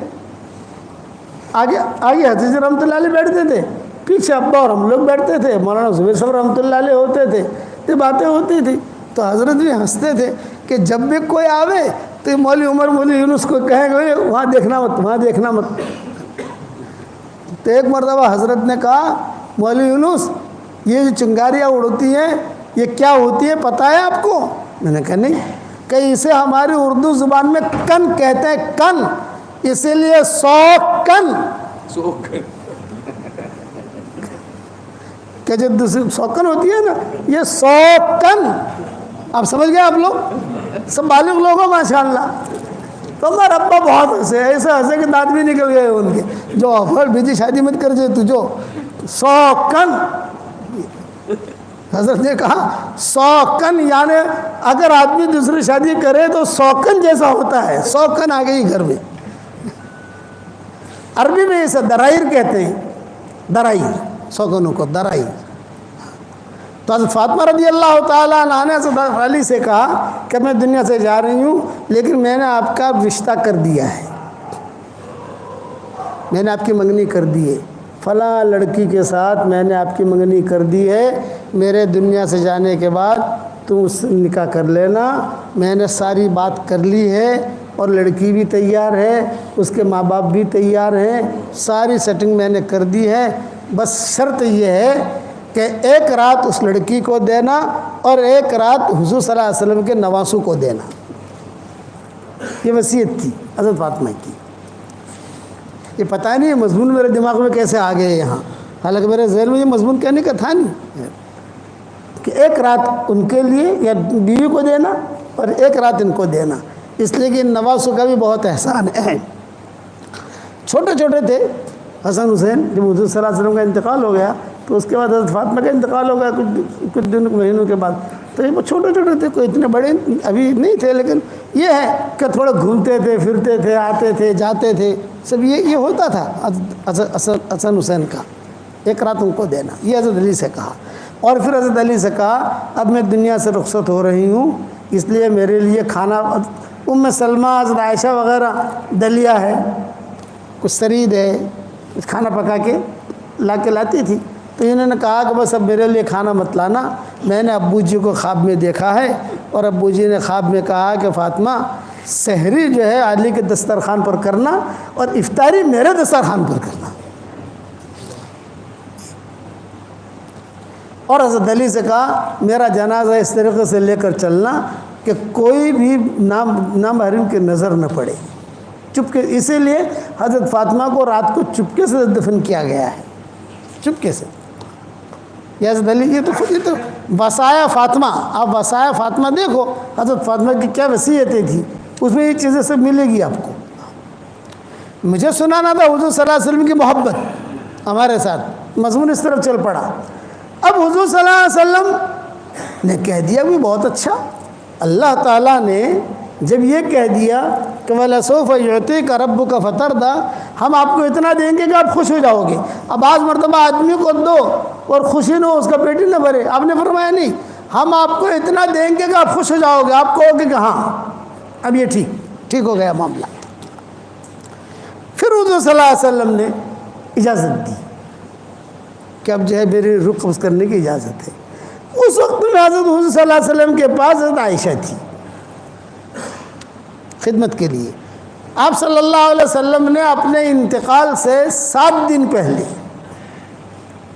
آگے حضرت جی رحمۃ اللہ علیہ بیٹھتے تھے، پیچھے ابا اور ہم لوگ بیٹھتے تھے، مولانا زبیر صاحب رحمۃ اللہ علیہ ہوتے تھے، یہ باتیں ہوتی تھی۔ تو حضرت بھی ہنستے تھے کہ جب بھی کوئی آوے تو مولوی عمر مولوی یونس کو کہیں گے وہاں دیکھنا مت، وہاں دیکھنا مت۔ تو ایک مرتبہ حضرت نے کہا مولوی یونس یہ جو چنگاریاں اڑتی ہیں یہ کیا ہوتی ہے پتہ ہے آپ کو؟ میں نے کہا نہیں۔ کہ اسے ہماری اردو زبان میں کن کہتے ہیں، کن، اسی لیے 100 کن کہ جو دوسری 100 کن ہوتی ہے نا، یہ 100 کن، آپ سمجھ گئے آپ لوگ سب بالغ لوگ ہو ماشاءاللہ۔ تو ہمارا ابا بہت ہنسے، ایسے ہنسے کہ دانت بھی نکل گئے ان کے، جو افر بھیجی شادی مت کر جائے تجھو 100 کن۔ حضرت نے کہا 100 کن یعنی اگر آدمی دوسری شادی کرے تو 100 کن جیسا ہوتا ہے، 100 کن آ گئی گھر میں۔ عربی میں اسے درائر کہتے ہیں، درائر، 100 کنوں کو درائر۔ تو حضرت فاطمہ رضی اللہ تعالیٰ عنہا نے حضرت علی سے کہا کہ میں دنیا سے جا رہی ہوں، لیکن میں نے آپ کا رشتہ کر دیا ہے، میں نے آپ کی منگنی کر دی ہے، فلاں لڑکی کے ساتھ میں نے آپ کی منگنی کر دی ہے، میرے دنیا سے جانے کے بعد تم اس سے نکاح کر لینا، میں نے ساری بات کر لی ہے، اور لڑکی بھی تیار ہے، اس کے ماں باپ بھی تیار ہیں، ساری سیٹنگ میں نے کر دی ہے، بس شرط یہ ہے کہ ایک رات اس لڑکی کو دینا اور ایک رات حضور صلی اللہ علیہ وسلم کے نواسوں کو دینا۔ یہ وصیت تھی حضرت فاطمہ کی۔ یہ پتہ نہیں مضمون میرے دماغ میں کیسے آ گئے یہاں، حالانکہ میرے ذہن میں یہ مضمون کہنے کا تھا نہیں کہ ایک رات ان کے لیے یا بیوی کو دینا اور ایک رات ان کو دینا، اس لیے کہ ان نواسوں کا بھی بہت احسان ہے۔ چھوٹے چھوٹے تھے حسن حسین، جب حضور صلی اللہ علیہ وسلم کا انتقال ہو گیا تو اس کے بعد حضرت فاطمہ کا انتقال ہو گیا کچھ دن مہینوں کے بعد، تو یہ چھوٹے چھوٹے تھے، کوئی اتنے بڑے ابھی نہیں تھے، لیکن یہ ہے کہ تھوڑے گھومتے تھے، پھرتے تھے، آتے تھے، جاتے تھے، سب یہ ہوتا تھا حسن حسین کا، ایک رات ان کو دینا۔ یہ حضرت علی سے کہا، اور پھر حضرت علی سے کہا اب میں دنیا سے رخصت ہو رہی ہوں، اس لیے میرے لیے کھانا، ام سلمہ، حضرت عائشہ وغیرہ دلیا ہے، کچھ سرید ہے، کچھ کھانا پکا کے لاتی تھی، تو انہوں نے کہا کہ بس اب میرے لیے کھانا مت لانا، میں نے ابو جی کو خواب میں دیکھا ہے، اور ابو جی نے خواب میں کہا کہ فاطمہ سحری جو ہے علی کے دسترخوان پر کرنا اور افطاری میرے دسترخوان پر کرنا۔ اور حضرت علی سے کہا میرا جنازہ اس طریقے سے لے کر چلنا کہ کوئی بھی نامحرم کی نظر نہ پڑے، چپکے، اسی لیے حضرت فاطمہ کو رات کو چپکے سے دفن کیا گیا ہے، چپکے سے۔ یہ حضرت علی، یہ تو وصایا فاطمہ، آپ وصایا فاطمہ دیکھو، حضرت فاطمہ کی کیا وصیتیں تھیں، اس میں یہ چیزیں سب ملے گی آپ کو۔ مجھے سنانا تھا حضور صلی اللہ علیہ وسلم کی محبت ہمارے ساتھ، مضمون اس طرف چل پڑا۔ اب حضور صلی اللہ علیہ وسلم نے کہہ دیا بھی بہت اچھا، اللہ تعالیٰ نے جب یہ کہہ دیا کہ وَلَسَوْفَ يُعْطِيكَ رَبُّكَ فَتَرْضَىٰ، ہم آپ کو اتنا دیں گے کہ آپ خوش ہو جاؤ گے۔ اب بعض مرتبہ آدمی کو دو اور خوشی نہ ہو، اس کا پیٹ ہی نہ بھرے، آپ نے فرمایا نہیں، ہم آپ کو اتنا دیں گے کہ آپ خوش ہو جاؤ گے، آپ کہو گے کہ ہاں اب یہ ٹھیک ہو گیا معاملہ۔ پھر حضور صلی اللہ علیہ وسلم نے اجازت دی کہ اب جو ہے میری رخ قبض کرنے کی اجازت ہے۔ اس وقت میں حضرت حضور صلی اللہ علیہ وسلم کے پاس حضرت عائشہ تھی خدمت کے لیے۔ آپ صلی اللہ علیہ وسلم نے اپنے انتقال سے 7 دن پہلے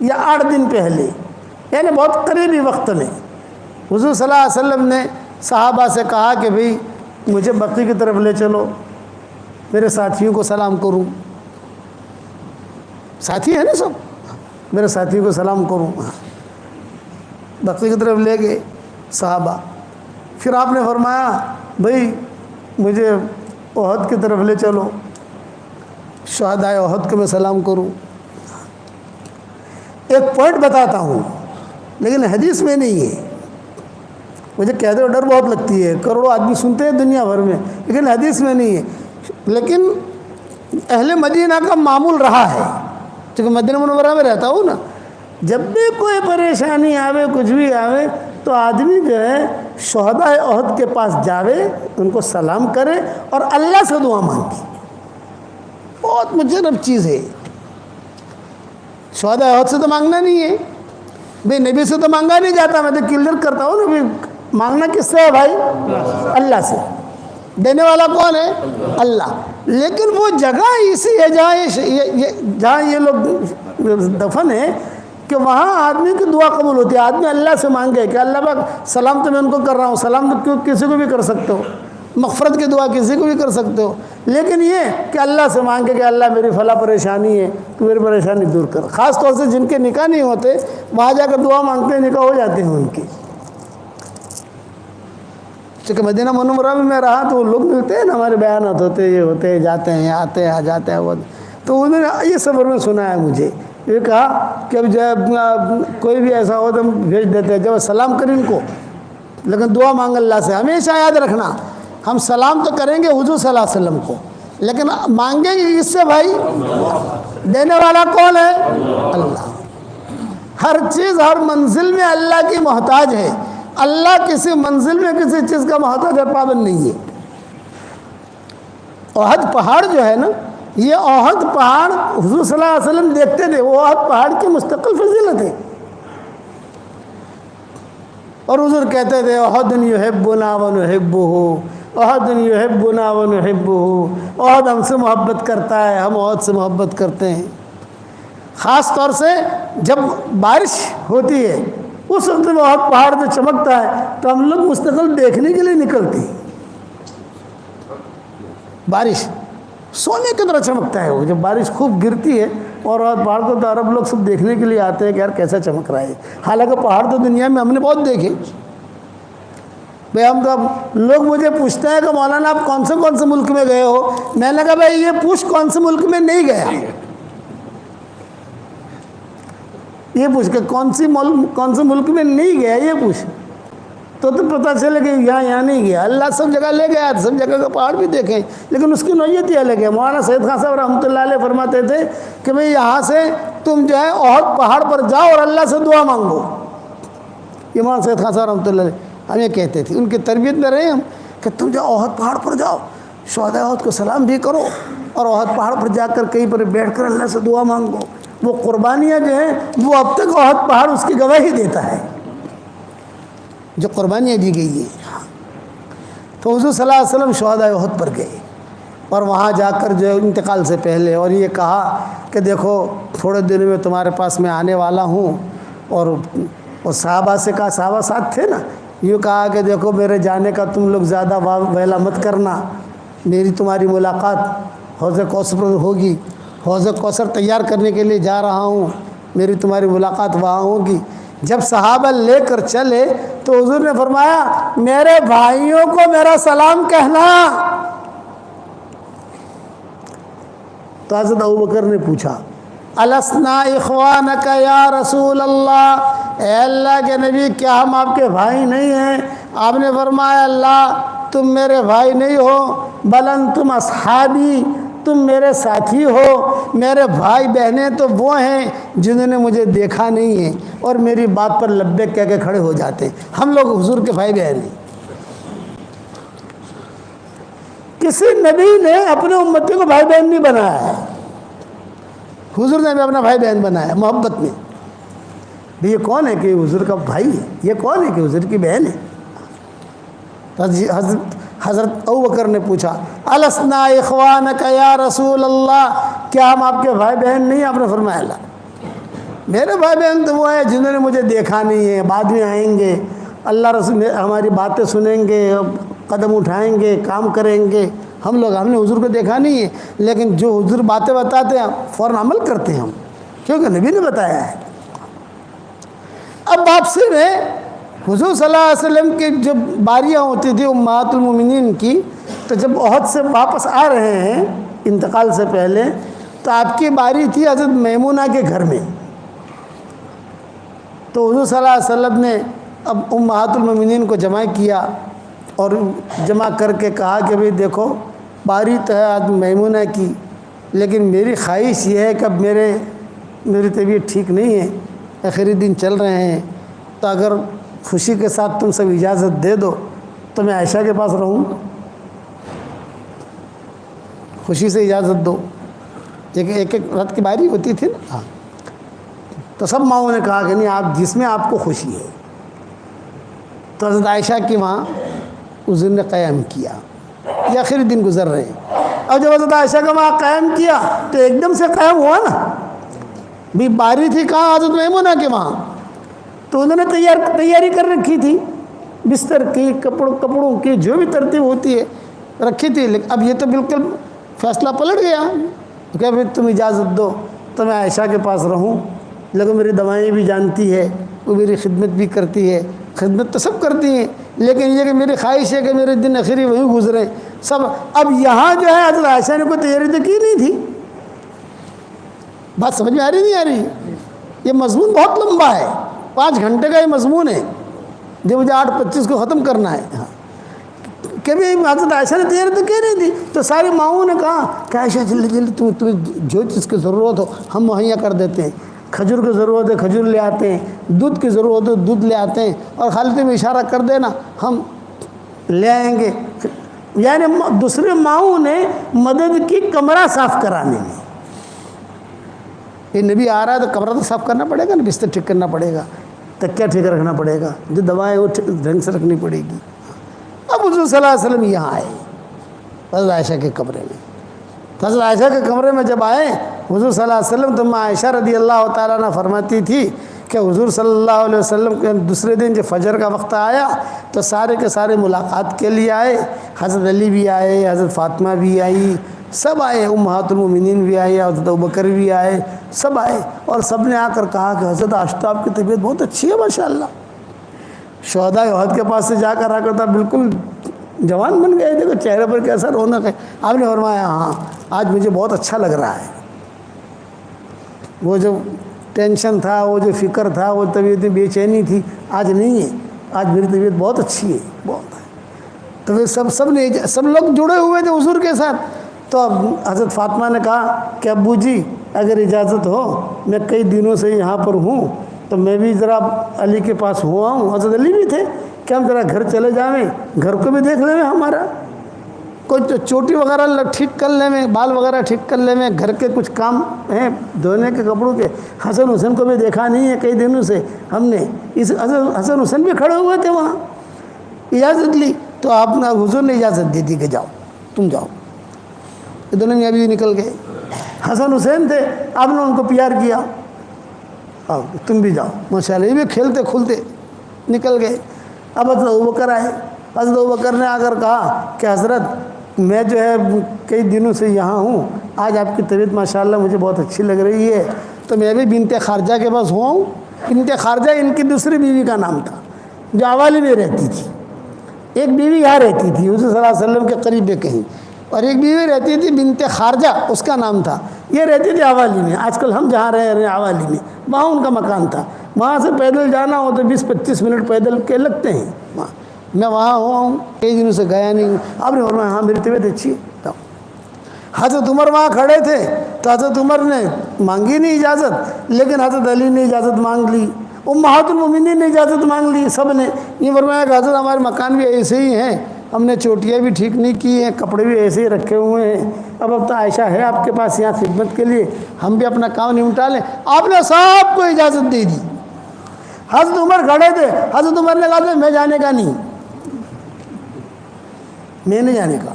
یا 8 دن پہلے، یعنی بہت قریبی وقت میں، حضور صلی اللہ علیہ وسلم نے صحابہ سے کہا کہ بھئی مجھے بقیع کی طرف لے چلو، میرے ساتھیوں کو سلام کروں، ساتھی ہیں نا سب، میرے ساتھیوں کو سلام کروں۔ بقیع کی طرف لے گئے صحابہ، پھر آپ نے فرمایا بھئی مجھے احد کی طرف لے چلو، شہدائے احد کو میں سلام کروں۔ ایک پوائنٹ بتاتا ہوں لیکن حدیث میں نہیں ہے، مجھے کہتے ہوئے ڈر بہت لگتی ہے، کروڑوں آدمی سنتے ہیں دنیا بھر میں، لیکن حدیث میں نہیں ہے۔ لیکن اہل مدینہ کا معمول رہا ہے، چونکہ مدینہ منورہ میں رہتا ہوں نا، جب بھی کوئی پریشانی آوے، کچھ بھی آوے، تو آدمی جو ہے شہدائے احد کے پاس جاوے، ان کو سلام کرے اور اللہ سے دعا مانگے۔ بہت مجرب چیز ہے، شہدائے احد سے تو مانگنا نہیں ہے بھئی، نبی سے تو مانگا نہیں جاتا، میں تو کلیئر کرتا ہوں نا بھئی، مانگنا کس سے ہے بھائی؟ اللہ سے۔ دینے والا کون ہے؟ اللہ۔ لیکن وہ جگہ ایسی ہے جہاں یہ لوگ دفن ہیں کہ وہاں آدمی کی دعا قبول ہوتی ہے، آدمی اللہ سے مانگے کہ اللہ پاک سلام تو میں ان کو کر رہا ہوں، سلام تو کسی کو بھی کر سکتے ہو، مغفرت کی دعا کسی کو بھی کر سکتے ہو، لیکن یہ کہ اللہ سے مانگے کہ اللہ میری فلاں پریشانی ہے تو میری پریشانی دور کر۔ خاص طور سے جن کے نکاح نہیں ہوتے وہاں جا کر دعا مانگتے ہیں، نکاح ہو جاتے ہیں ان کے۔ چونکہ مدینہ منورہ میں رہا تو وہ لوگ ملتے ہیں نا، ہمارے بیانات ہوتے، یہ ہوتے، جاتے ہیں، آتے ہیں، جاتے ہیں، وہ تو انہوں نے یہ سفر میں سنا ہے مجھے، یہ کہا کہ اب جب کوئی بھی ایسا ہو تو ہم بھیج دیتے ہیں، جب سلام کریں ان کو، لیکن دعا مانگ اللہ سے۔ ہمیشہ یاد رکھنا، ہم سلام تو کریں گے حضور صلی اللہ علیہ وسلم کو، لیکن مانگیں گے کس سے بھائی؟ دینے والا کون ہے؟ اللہ۔ ہر چیز ہر منزل میں اللہ کی محتاج ہے، اللہ کسی منزل میں کسی چیز کا محتاج اور پابند نہیں ہے۔ احد پہاڑ جو ہے نا، یہ احد پہاڑ حضور صلی اللہ علیہ وسلم دیکھتے تھے، وہ احد پہاڑ کی مستقل فضیلت ہے، اور حضور کہتے تھے احد یحبنا ونحبہ، احد یحبنا ونحبہ، احد ہم سے محبت کرتا ہے، ہم احد سے محبت کرتے ہیں۔ خاص طور سے جب بارش ہوتی ہے اس وقت میں احد پہاڑ جو چمکتا ہے تو ہم لوگ مستقل دیکھنے کے لیے نکلتے ہیں۔ بارش سونے کی طرح چمکتا ہے وہ، جب بارش خوب گرتی ہے اور پہاڑ کو تو عرب لوگ سب دیکھنے کے لیے آتے ہیں کہ یار کیسا چمک رہا ہے۔ حالانکہ پہاڑ تو دنیا میں ہم نے بہت دیکھے بھائی، ہم تو لوگ مجھے پوچھتے ہیں کہ مولانا آپ کون سے ملک میں گئے ہو، میں نے کہا بھائی یہ پوچھ کون سے ملک میں نہیں گیا، یہ پوچھ کہ کون سے ملک میں نہیں گیا یہ پوچھ، تو پتہ چلے کہ یہاں نہیں گیا۔ اللہ سب جگہ لے گیا، سب جگہ کا پہاڑ بھی دیکھیں، لیکن اس کی نوعیت ہی الگ ہے۔ مولانا سید خان صاحب رحمۃ اللہ علیہ فرماتے تھے کہ بھئی یہاں سے تم جو ہے احد پہاڑ پر جاؤ اور اللہ سے دعا مانگو۔ یہ مولانا سید خان صاحب رحمۃ اللہ علیہ ہمیں کہتے تھے، ان کی تربیت میں رہے ہم کہ تم جاؤ احد پہاڑ پر جاؤ، شہداء احد کو سلام بھی کرو، اور احد پہاڑ پر جا کر کہیں پر بیٹھ کر اللہ سے دعا مانگو۔ وہ قربانیاں جو ہیں وہ اب تک احد پہاڑ اس کی گواہی دیتا ہے، جو قربانیاں دی گئی ہیں۔ تو حضور صلی اللہ علیہ وسلم شہداء احد پر گئے اور وہاں جا کر جو ہے انتقال سے پہلے اور یہ کہا کہ دیکھو تھوڑے دنوں میں تمہارے پاس میں آنے والا ہوں، اور صحابہ سے کہا، صحابہ ساتھ تھے نا، یوں کہا کہ دیکھو میرے جانے کا تم لوگ زیادہ ویلا مت کرنا، میری تمہاری ملاقات حوض کوثر پر ہوگی، حوض کوثر تیار کرنے کے لیے جا رہا ہوں، میری تمہاری ملاقات وہاں ہوگی۔ جب صحابہ لے کر چلے تو حضور نے فرمایا میرے بھائیوں کو میرا سلام کہنا۔ تو حضرت ابوبکر نے پوچھا السنا اخوانک یا رسول اللہ، اے اللہ کے نبی کیا ہم آپ کے بھائی نہیں ہیں؟ آپ نے فرمایا اللہ تم میرے بھائی نہیں ہو، بل انتم اصحابی، تم میرے ساتھی ہو۔ میرے بھائی بہنیں تو وہ ہیں جنہوں نے مجھے دیکھا نہیں ہے اور میری بات پر لبیک کہہ کے کھڑے ہو جاتے ہیں۔ ہم لوگ حضور کے بھائی بہن ہیں۔ کسی نبی نے اپنے امتی کو بھائی بہن نہیں بنایا ہے، حضور نے بھی اپنا بھائی بہن بنایا محبت میں۔ یہ کون ہے کہ حضور کا بھائی ہے، یہ کون ہے کہ حضور کی بہن ہے؟ حضرت ابوبکر نے پوچھا السنا اخوانک یا رسول اللہ، کیا ہم آپ کے بھائی بہن نہیں؟ آپ نے فرمایا اللہ میرے بھائی بہن تو وہ ہیں جنہوں نے مجھے دیکھا نہیں ہے، بعد میں آئیں گے، اللہ رسول ہماری باتیں سنیں گے، قدم اٹھائیں گے، کام کریں گے۔ ہم نے حضور کو دیکھا نہیں ہے، لیکن جو حضور باتیں بتاتے ہیں فوراً عمل کرتے ہیں ہم، کیونکہ نبی نے بتایا ہے۔ اب واپسی میں حضور صلی اللہ علیہ وسلم کی جب باریاں ہوتی تھی امہات المومنین کی، تو جب احد سے واپس آ رہے ہیں انتقال سے پہلے، تو آپ کی باری تھی حضرت میمونہ کے گھر میں۔ تو حضور صلی اللہ علیہ وسلم نے اب امہات المومنین کو جمع کیا اور جمع کر کے کہا کہ بھئی دیکھو باری تو ہے حضرت میمونہ کی، لیکن میری خواہش یہ ہے کہ اب میری طبیعت ٹھیک نہیں ہے، آخری دن چل رہے ہیں، تو اگر خوشی کے ساتھ تم سب اجازت دے دو تو میں عائشہ کے پاس رہوں، خوشی سے اجازت دو۔ ایک رات کی باری ہوتی تھی نا، ہاں، تو سب ماؤں نے کہا کہ نہیں آپ جس میں آپ کو خوشی ہے۔ تو حضرت عائشہ کی وہاں اس دن نے قیام کیا، یہ آخری دن گزر رہے ہیں۔ اور جب حضرت عائشہ کا وہاں قیام کیا تو ایک دم سے قیام ہوا نا، بھی باری تھی کہاں؟ حضرت میمونہ کے وہاں۔ تو انہوں نے تیاری کر رکھی تھی، بستر کی، کپڑوں کی، جو بھی ترتیب ہوتی ہے رکھی تھی، لیکن اب یہ تو بالکل فیصلہ پلٹ گیا کہ بھئی تم اجازت دو تو میں عائشہ کے پاس رہوں، لیکن میری دوائیں بھی جانتی ہے، وہ میری خدمت بھی کرتی ہے، خدمت تو سب کرتی ہیں، لیکن یہ کہ میری خواہش ہے کہ میرے دن آخری وہیں گزریں سب۔ اب یہاں جو ہے حضرت عائشہ نے کوئی تیاری تو کی نہیں تھی۔ بات سمجھ میں آ رہی نہیں آ رہی؟ یہ مضمون بہت لمبا ہے، 5 گھنٹے کا یہ مضمون ہے جو مجھے 8:25 کو ختم کرنا ہے۔ ہاں کہ بھی حضرت عائشہ نے تیاری تو کی نہیں تھی، تو ساری ماؤں نے کہا کہ عائشہ جلدی تمہیں جو چیز کی ضرورت ہو ہم مہیا کر دیتے ہیں۔ کھجور کی ضرورت ہے کھجور لے آتے ہیں، دودھ کی ضرورت ہے دودھ لے آتے ہیں، اور خالی تم اشارہ کر دینا ہم لے آئیں گے۔ یعنی دوسرے ماؤں نے مدد کی کمرہ صاف کرانے میں۔ یہ نبی آ رہا ہے تو کمرہ تو صاف کرنا پڑے گا نا، بستر ٹھیک کرنا پڑے گا، تکیہ ٹھیک رکھنا پڑے گا، جو دوائیں وہ ڈھنگ سے رکھنی پڑے گی۔ اب حضور صلی اللہ علیہ وسلم یہاں آئے حضرت عائشہ کے کمرے میں۔ حضرت عائشہ کے کمرے میں جب آئے حضور صلی اللہ علیہ وسلم، تو عائشہ رضی اللہ تعالیٰ عنہ فرماتی تھی کہ حضور صلی اللہ علیہ وسلم کے دوسرے دن جب فجر کا وقت آیا تو سارے کے سارے ملاقات کے لیے آئے۔ حضرت علی بھی آئے، حضرت فاطمہ بھی آئی، سب آئے، امہات المومنین بھی آئی، حضرت ابوبکر بھی آئے، سب آئے، اور سب نے آ کر کہا کہ حضرت عائشہ آپ کی طبیعت بہت اچھی ہے ماشاءاللہ۔ شہداء احد کے پاس سے جا کر آ کر تھا بالکل جوان بن گئے، دیکھو چہرے پر کیسا رونق ہے۔ آپ نے فرمایا ہاں آج مجھے بہت اچھا لگ رہا ہے، وہ جو ٹینشن تھا، وہ جو فکر تھا، وہ طبیعت بے چینی تھی، آج نہیں ہے، آج میری طبیعت بہت اچھی ہے، بہت ہے۔ تو پھر سب لوگ جڑے ہوئے تھے حضور کے ساتھ۔ تو اب حضرت فاطمہ نے کہا کہ ابو جی اگر اجازت ہو، میں کئی دنوں سے یہاں پر ہوں تو میں بھی ذرا علی کے پاس ہوا ہوں، حضرت علی بھی تھے، کہ ہم ذرا گھر چلے جائیں، گھر کو بھی دیکھ لیں ہمارا، کوئی چوٹی وغیرہ ٹھیک کر لیں میں، بال وغیرہ ٹھیک کر لیں میں، گھر کے کچھ کام ہیں دھونے کے کپڑوں کے۔ حسن حسین کو بھی دیکھا نہیں ہے کئی دنوں سے ہم نے، اس حسن حسین بھی کھڑے ہوئے تھے وہاں۔ اجازت لی تو آپ نے حضور نے اجازت دے دی کہ جاؤ تم جاؤ۔ دونوں میں ابھی نکل گئے، حسن حسین تھے، آپ نے ان کو پیار کیا، آؤ تم بھی جاؤ ماشاءاللہ، یہ بھی کھیلتے کھلتے نکل گئے۔ اب حضرت ابوبکر آئے، حضرت ابوبکر نے آ کر کہا کہ حضرت میں جو ہے کئی دنوں سے یہاں ہوں، آج آپ کی طبیعت ماشاءاللہ مجھے بہت اچھی لگ رہی ہے، تو میں بھی بنت خارجہ کے پاس ہوا ہوں۔ بنت خارجہ ان کی دوسری بیوی کا نام تھا جو عوالی میں رہتی تھی۔ ایک بیوی یہاں رہتی تھی حضور صلی اللہ علیہ وسلم کے قریب ہے کہیں، اور ایک بیوی رہتی تھی بنت خارجہ، اس کا نام تھا، یہ رہتی تھی عوالی میں۔ آج کل ہم جہاں رہ رہے ہیں عوالی میں، وہاں ان کا مکان تھا، وہاں سے پیدل جانا ہو تو 20-25 منٹ پیدل کے لگتے ہیں وہاں۔ میں وہاں ہوا ہوں، کئی دنوں سے گیا نہیں ہوں۔ آپ نے فرمایا ہاں میری طبیعت اچھی ہے۔ حضرت عمر وہاں کھڑے تھے تو حضرت عمر نے مانگی نہیں اجازت، لیکن حضرت علی نے اجازت مانگ لی، امہات المومنین نے اجازت مانگ لی، سب نے یہ فرمایا کہ حضرت ہمارے مکان بھی ایسے ہی ہیں، ہم نے چوٹیاں بھی ٹھیک نہیں کی ہیں، کپڑے بھی ایسے ہی رکھے ہوئے ہیں، اب تو عائشہ ہے آپ کے پاس یہاں خدمت کے لیے، ہم بھی اپنا کام نمٹا لیں۔ آپ نے سب کو اجازت دے دی۔ حضرت عمر کھڑے تھے، حضرت عمر نے کہا تھا میں جانے کا نہیں، میں نہیں جانے کا،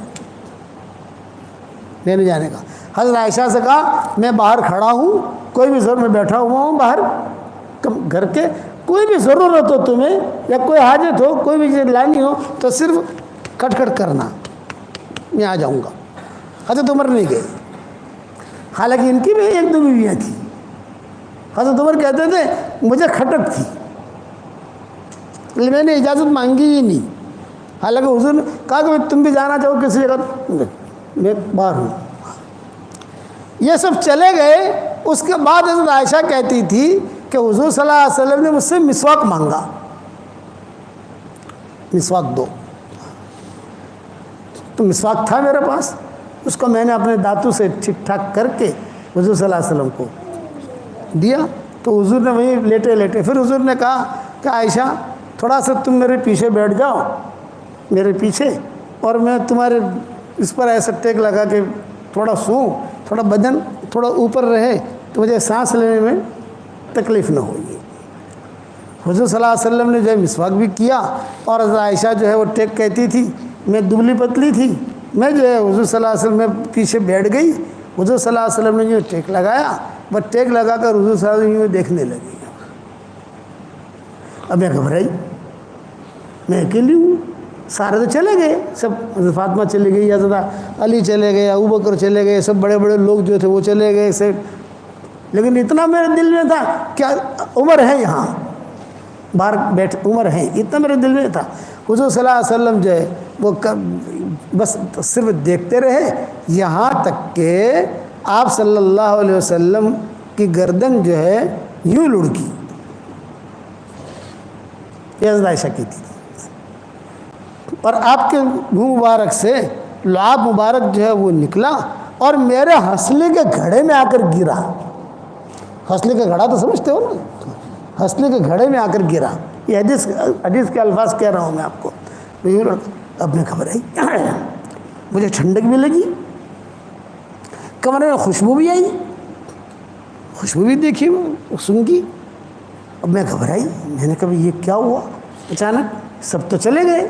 میں نہیں جانے کا۔ حضرت عائشہ سے کہا میں باہر کھڑا ہوں، کوئی بھی ضرور میں بیٹھا ہوا ہوں باہر گھر کے، کوئی بھی ضرورت ہو تمہیں یا کوئی حاجت ہو، کوئی بھی چیز لانی ہو تو صرف کھٹ کھٹ کرنا، میں آ جاؤں گا۔ حضرت عمر نہیں گئے، حالانکہ ان کی بھی ایک دو بیویاں تھیں۔ حضرت عمر کہتے تھے مجھے کھٹک تھی، میں نے اجازت مانگی ہی نہیں، حالانکہ حضور نے کہا کہ تم بھی جانا چاہو کسی جگہ، میں باہر ہوں۔ یہ سب چلے گئے۔ اس کے بعد حضرت عائشہ کہتی تھی کہ حضور صلی اللہ علیہ وسلم نے مجھ سے مسواک مانگا، مسواک دو، تو مسواک تھا میرے پاس، اس کو میں نے اپنے دانتوں سے ٹھیک ٹھاک کر کے حضور صلی اللہ علیہ وسلم کو دیا، تو حضور نے وہیں لیٹے لیٹے، پھر حضور نے کہا کہ عائشہ تھوڑا سا تم میرے پیچھے بیٹھ جاؤ، میرے پیچھے، اور میں تمہارے اس پر ایسا ٹیک لگا کہ تھوڑا سوں، تھوڑا بدن تھوڑا اوپر رہے تو مجھے سانس لینے میں تکلیف نہ ہوگی۔ حضور صلی اللہ علیہ وسلم نے جو ہے مسواک بھی کیا، اور حضرت عائشہ جو ہے وہ ٹیک کہتی تھی، میں دبلی پتلی تھی، میں جو ہے حضور صلی اللہ علیہ وسلم میں پیچھے بیٹھ گئی، حضور صلی اللہ علیہ وسلم نے جو ٹیک لگایا، وہ ٹیک لگا کر حضور صلی اللہ علیہ وسلم دیکھنے لگی۔ اب میں گھبرائی، میں اکیلی ہوں، سارے تو چلے گئے، سب حضرت فاطمہ چلی گئی، حضرت علی چلے گئے، ابوبکر چلے گئے، سب بڑے بڑے لوگ جو تھے وہ چلے گئے سب، لیکن اتنا میرے دل میں تھا کیا عمر ہے یہاں باہر بیٹھ، عمر ہے، اتنا میرے دل میں تھا۔ حضور صلی اللہ علیہ وسلم جو ہے وہ بس صرف دیکھتے رہے، یہاں تک کہ آپ صلی اللہ علیہ وسلم کی گردن جو ہے یوں لڑکی، یہ حضرت عائشہ کی تھی، اور آپ کے منہ مبارک سے لعاب مبارک جو ہے وہ نکلا اور میرے ہنسلے کے گھڑے میں آ کر گرا۔ ہنسنے کا گھڑا تو سمجھتے ہو نا، ہنسنے کے گھڑے میں آ کر گرا. یہ حدیث کے الفاظ کہہ رہا ہوں میں آپ کو. اب میں گھبرائی، مجھے ٹھنڈک بھی لگی، کمرے میں خوشبو بھی آئی، خوشبو بھی دیکھی سونگھی. اب میں گھبرائی، میں نے کہا یہ کیا ہوا اچانک، سب تو چلے گئے.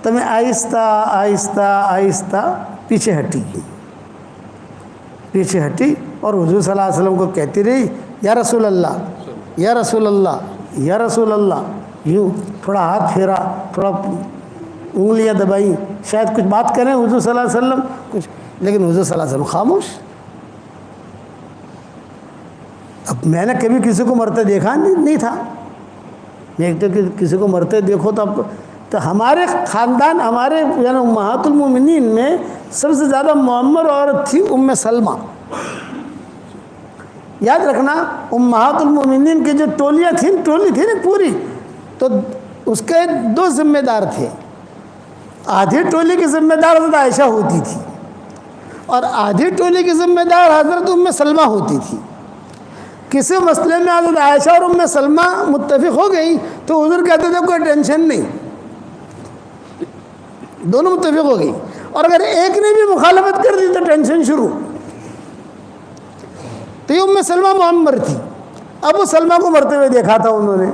تو میں آہستہ آہستہ آہستہ پیچھے ہٹی اور حضور صلی اللہ علیہ وسلم کو کہتی رہی یا رسول اللہ یا رسول اللہ یا رسول اللہ. یوں تھوڑا ہاتھ پھیرا، تھوڑا انگلیاں دبائیں، شاید کچھ بات کریں حضور صلی اللہ علیہ وسلم کچھ، لیکن حضور صلی اللہ علیہ وسلم خاموش. اب میں نے کبھی کسی کو مرتے دیکھا نہیں تھا. میں ایک تو کسی کو مرتے دیکھو تو ہمارے خاندان، ہمارے یعنی امہات المومنین میں سب سے زیادہ معمر عورت تھی ام سلمہ. یاد رکھنا امہات المومنین کی جو ٹولیاں تھیں، ٹولی تھی نا پوری، تو اس کے 2 ذمہ دار تھے. آدھی ٹولی کی ذمہ دار حضرت عائشہ ہوتی تھی اور آدھی ٹولی کی ذمہ دار حضرت ام سلمہ ہوتی تھی. کسی مسئلے میں حضرت عائشہ اور ام سلمہ متفق ہو گئی تو حضور کہتے تھے کوئی ٹینشن نہیں، دونوں متفق ہو گئی. اور اگر ایک نے بھی مخالفت کر دی تو ٹینشن شروع. تو یہ ام سلمہ معمر تھی. ابو سلمہ کو مرتے ہوئے دیکھا تھا انہوں نے.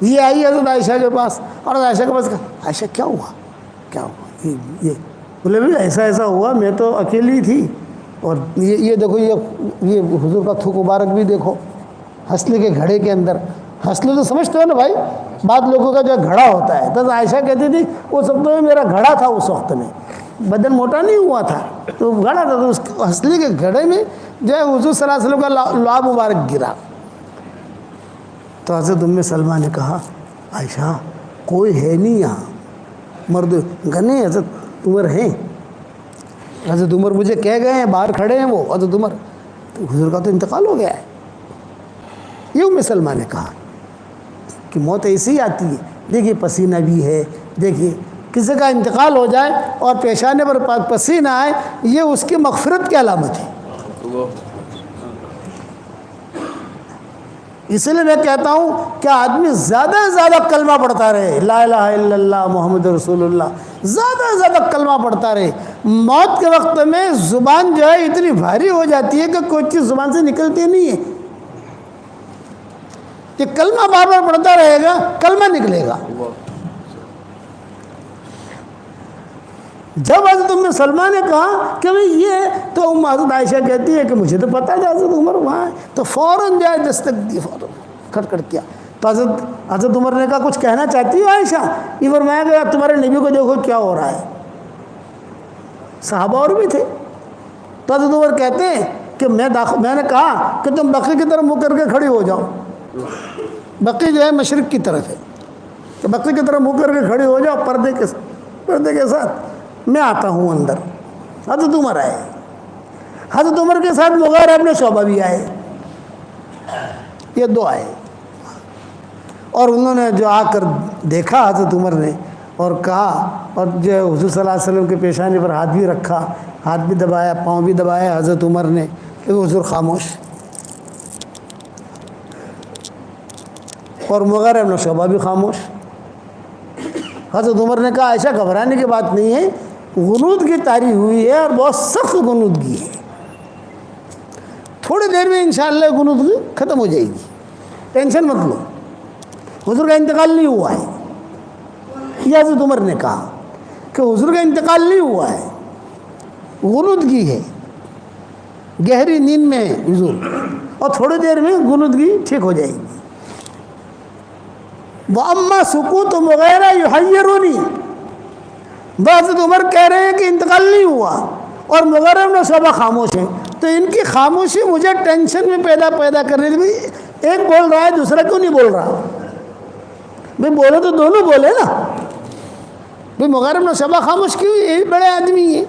یہ آئی حضرت عائشہ کے پاس اور عائشہ کے پاس کہا عائشہ کیا ہوا یہ بولے بھائی ایسا ہوا، میں تو اکیلی تھی اور یہ دیکھو یہ حضور کا تھوک مبارک بھی دیکھو ہنسنے کے گھڑے کے اندر. ہنسنے تو سمجھتے ہو نا بھائی، بعض لوگوں کا جو گھڑا ہوتا ہے. تو عائشہ کہتی تھی وہ سب تو میرا گھڑا تھا، اس وقت میں بدن موٹا نہیں ہوا تھا تو گھڑا تھا. تو اس ہنسنے کے گھڑے میں جو ہے حضور صلی اللہ علیہ وسلم کا لعاب مبارک گرا. تو حضرت ام سلمہ نے کہا عائشہ کوئی ہے نہیں یہاں مرد. گنے حضرت عمر ہیں، حضرت عمر مجھے کہہ گئے ہیں، باہر کھڑے ہیں وہ حضرت عمر. تو حضور کا تو انتقال ہو گیا ہے. یہ ام سلمہ نے کہا کہ موت ایسی ہی آتی ہے. دیکھیے پسینہ بھی ہے، دیکھیے کسی کا انتقال ہو جائے اور پیشانے پر پسینہ آئے، یہ اس کی مغفرت کی علامت ہے. اس لیے میں کہتا ہوں کہ آدمی زیادہ سے زیادہ کلمہ پڑھتا رہے، لا الہ الا اللہ محمد رسول اللہ، زیادہ سے زیادہ کلمہ پڑھتا رہے. موت کے وقت میں زبان جو ہے اتنی بھاری ہو جاتی ہے کہ کوئی چیز زبان سے نکلتی نہیں ہے. کہ کلمہ بار بار پڑھتا رہے گا، کلمہ نکلے گا. جب حضرت ام سلمہ نے کہا کہ بھئی یہ تو حضرت عائشہ کہتی ہے کہ مجھے تو پتہ ہے حضرت عمر وہاں ہے، تو فوراً جائے دستک دی، فوراً کھٹ کیا. تو حضرت عمر نے کہا کچھ کہنا چاہتی ہو عائشہ؟ یہ فرمایا گیا تمہارے نبی کو دیکھو کیا ہو رہا ہے. صحابہ اور بھی تھے. تو حضرت عمر کہتے ہیں کہ میں نے کہا کہ تم بقی کی طرف منہ کر کے کھڑی ہو جاؤ. بقی جو ہے مشرق کی طرف ہے، کہ بقی کی طرف منہ کر کے کھڑی ہو جاؤ پردے کے ساتھ، میں آتا ہوں اندر. حضرت عمر آئے. حضرت عمر کے ساتھ مغیرہ ابن شعبہ بھی آئے. یہ 2 آئے اور انہوں نے جو آ کر دیکھا حضرت عمر نے اور کہا، اور جو حضور صلی اللہ علیہ وسلم کے پیشانے پر ہاتھ بھی رکھا، ہاتھ بھی دبایا، پاؤں بھی دبایا حضرت عمر نے، کہ حضور خاموش. اور مغیرہ ابن شعبہ بھی خاموش. حضرت عمر نے کہا عائشہ گھبرانے کی بات نہیں ہے، غنود کی طاری ہوئی ہے اور بہت سخت غنودگی ہے، تھوڑی دیر میں انشاءاللہ غنودگی ختم ہو جائے گی، ٹینشن مت لو، حضور کا انتقال نہیں ہوا ہے. یہ حضرت عمر نے کہا کہ حضور کا انتقال نہیں ہوا ہے، غنودگی ہے، گہری نیند میں ہے حضور، اور تھوڑی دیر میں غنودگی ٹھیک ہو جائے گی. وَأَمَّا سُكُوتُ مُغِيرَةَ يُحَيِّرُنِي. حضرت عمر کہہ رہے ہیں کہ انتقال نہیں ہوا اور مغیرہ ابن شعبہ خاموش ہیں، تو ان کی خاموشی مجھے ٹینشن میں پیدا کر رہی تھی. ایک بول رہا ہے دوسرا کیوں نہیں بول رہا؟ بھئی بولے تو دونوں بولے نا. بھئی مغیرہ ابن شعبہ خاموش کیوں؟ یہ بڑے آدمی ہیں.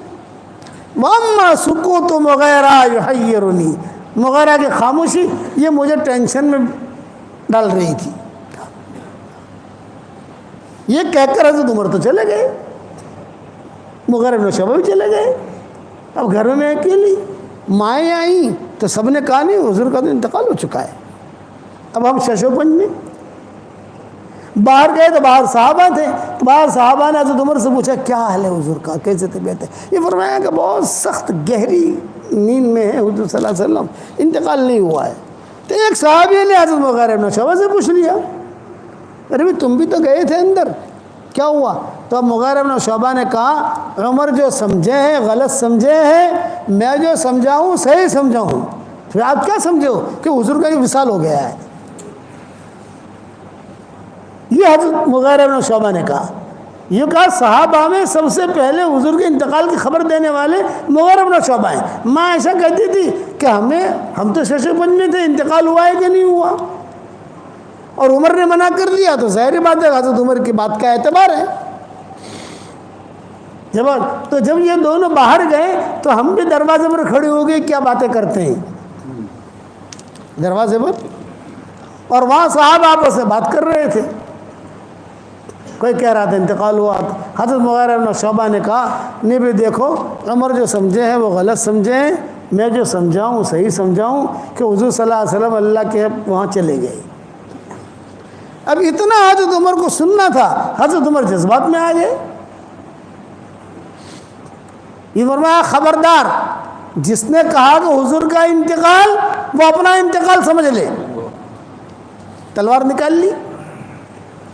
وَأَمَّا سُكُوتُ مُغِيرَةَ يُحَيِّرُنِي. مغیرہ کی خاموشی یہ مجھے ٹینشن میں ڈال رہی تھی. یہ کہہ کر حضرت عمر تو چلے گئے، مغیرہ ابن شعبہ بھی چلے گئے. اب گھر میں اکیلی، مائیں آئیں تو سب نے کہا نہیں حضور کا تو انتقال ہو چکا ہے، اب ہم شش و پنج میں باہر گئے تو باہر صحابہ تھے، تو باہر صحابہ نے حضرت عمر سے پوچھا کیا حال ہے حضور کا، کیسے طبیعت ہے؟ یہ فرمایا کہ بہت سخت گہری نیند میں ہے حضور صلی اللہ علیہ وسلم، انتقال نہیں ہوا ہے۔ تو ایک صحابی نے حضرت مغیرہ بن شعبہ سے پوچھ لیا، ارے بھی تم بھی تو گئے تھے اندر، کیا ہوا؟ تو اب مغیرہ بن شعبہ نے کہا عمر جو سمجھے ہیں غلط سمجھے ہیں، میں جو سمجھاؤں صحیح سمجھاؤں، پھر آپ کیا سمجھے ہو کہ حضور کا یہ وصال ہو گیا ہے؟ یہ حضرت مغیرہ بن شعبہ نے کہا۔ یہ کہا صحابہ میں سب سے پہلے حضور کے انتقال کی خبر دینے والے مغیرہ بن شعبہ ہیں۔ ماں عائشہ کہتی تھی کہ ہم تو شش و پنج میں تھے، انتقال ہوا ہے کہ نہیں ہوا، اور عمر نے منع کر دیا تو ظاہری بات ہے حضرت عمر کی بات کا اعتبار ہے۔ تو جب یہ دونوں باہر گئے تو ہم بھی دروازے پر کھڑے ہو گئے، کیا باتیں کرتے ہیں دروازے پر، اور وہاں صاحب آپس سے بات کر رہے تھے، کوئی کہہ رہا تھا انتقال ہوا۔ حضرت مغیرہ بن شعبہ نے کہا نہیں بھی دیکھو عمر جو سمجھے ہیں وہ غلط سمجھے ہیں، میں جو سمجھاؤں صحیح سمجھاؤں کہ حضور صلی اللہ علیہ وسلم اللہ کے وہاں چلے گئے۔ اب اتنا حضرت عمر کو سننا تھا، حضرت عمر جذبات میں آ گئے۔ یہ فرمایا خبردار جس نے کہا کہ حضور کا انتقال وہ اپنا انتقال سمجھ لے، تلوار نکال لی،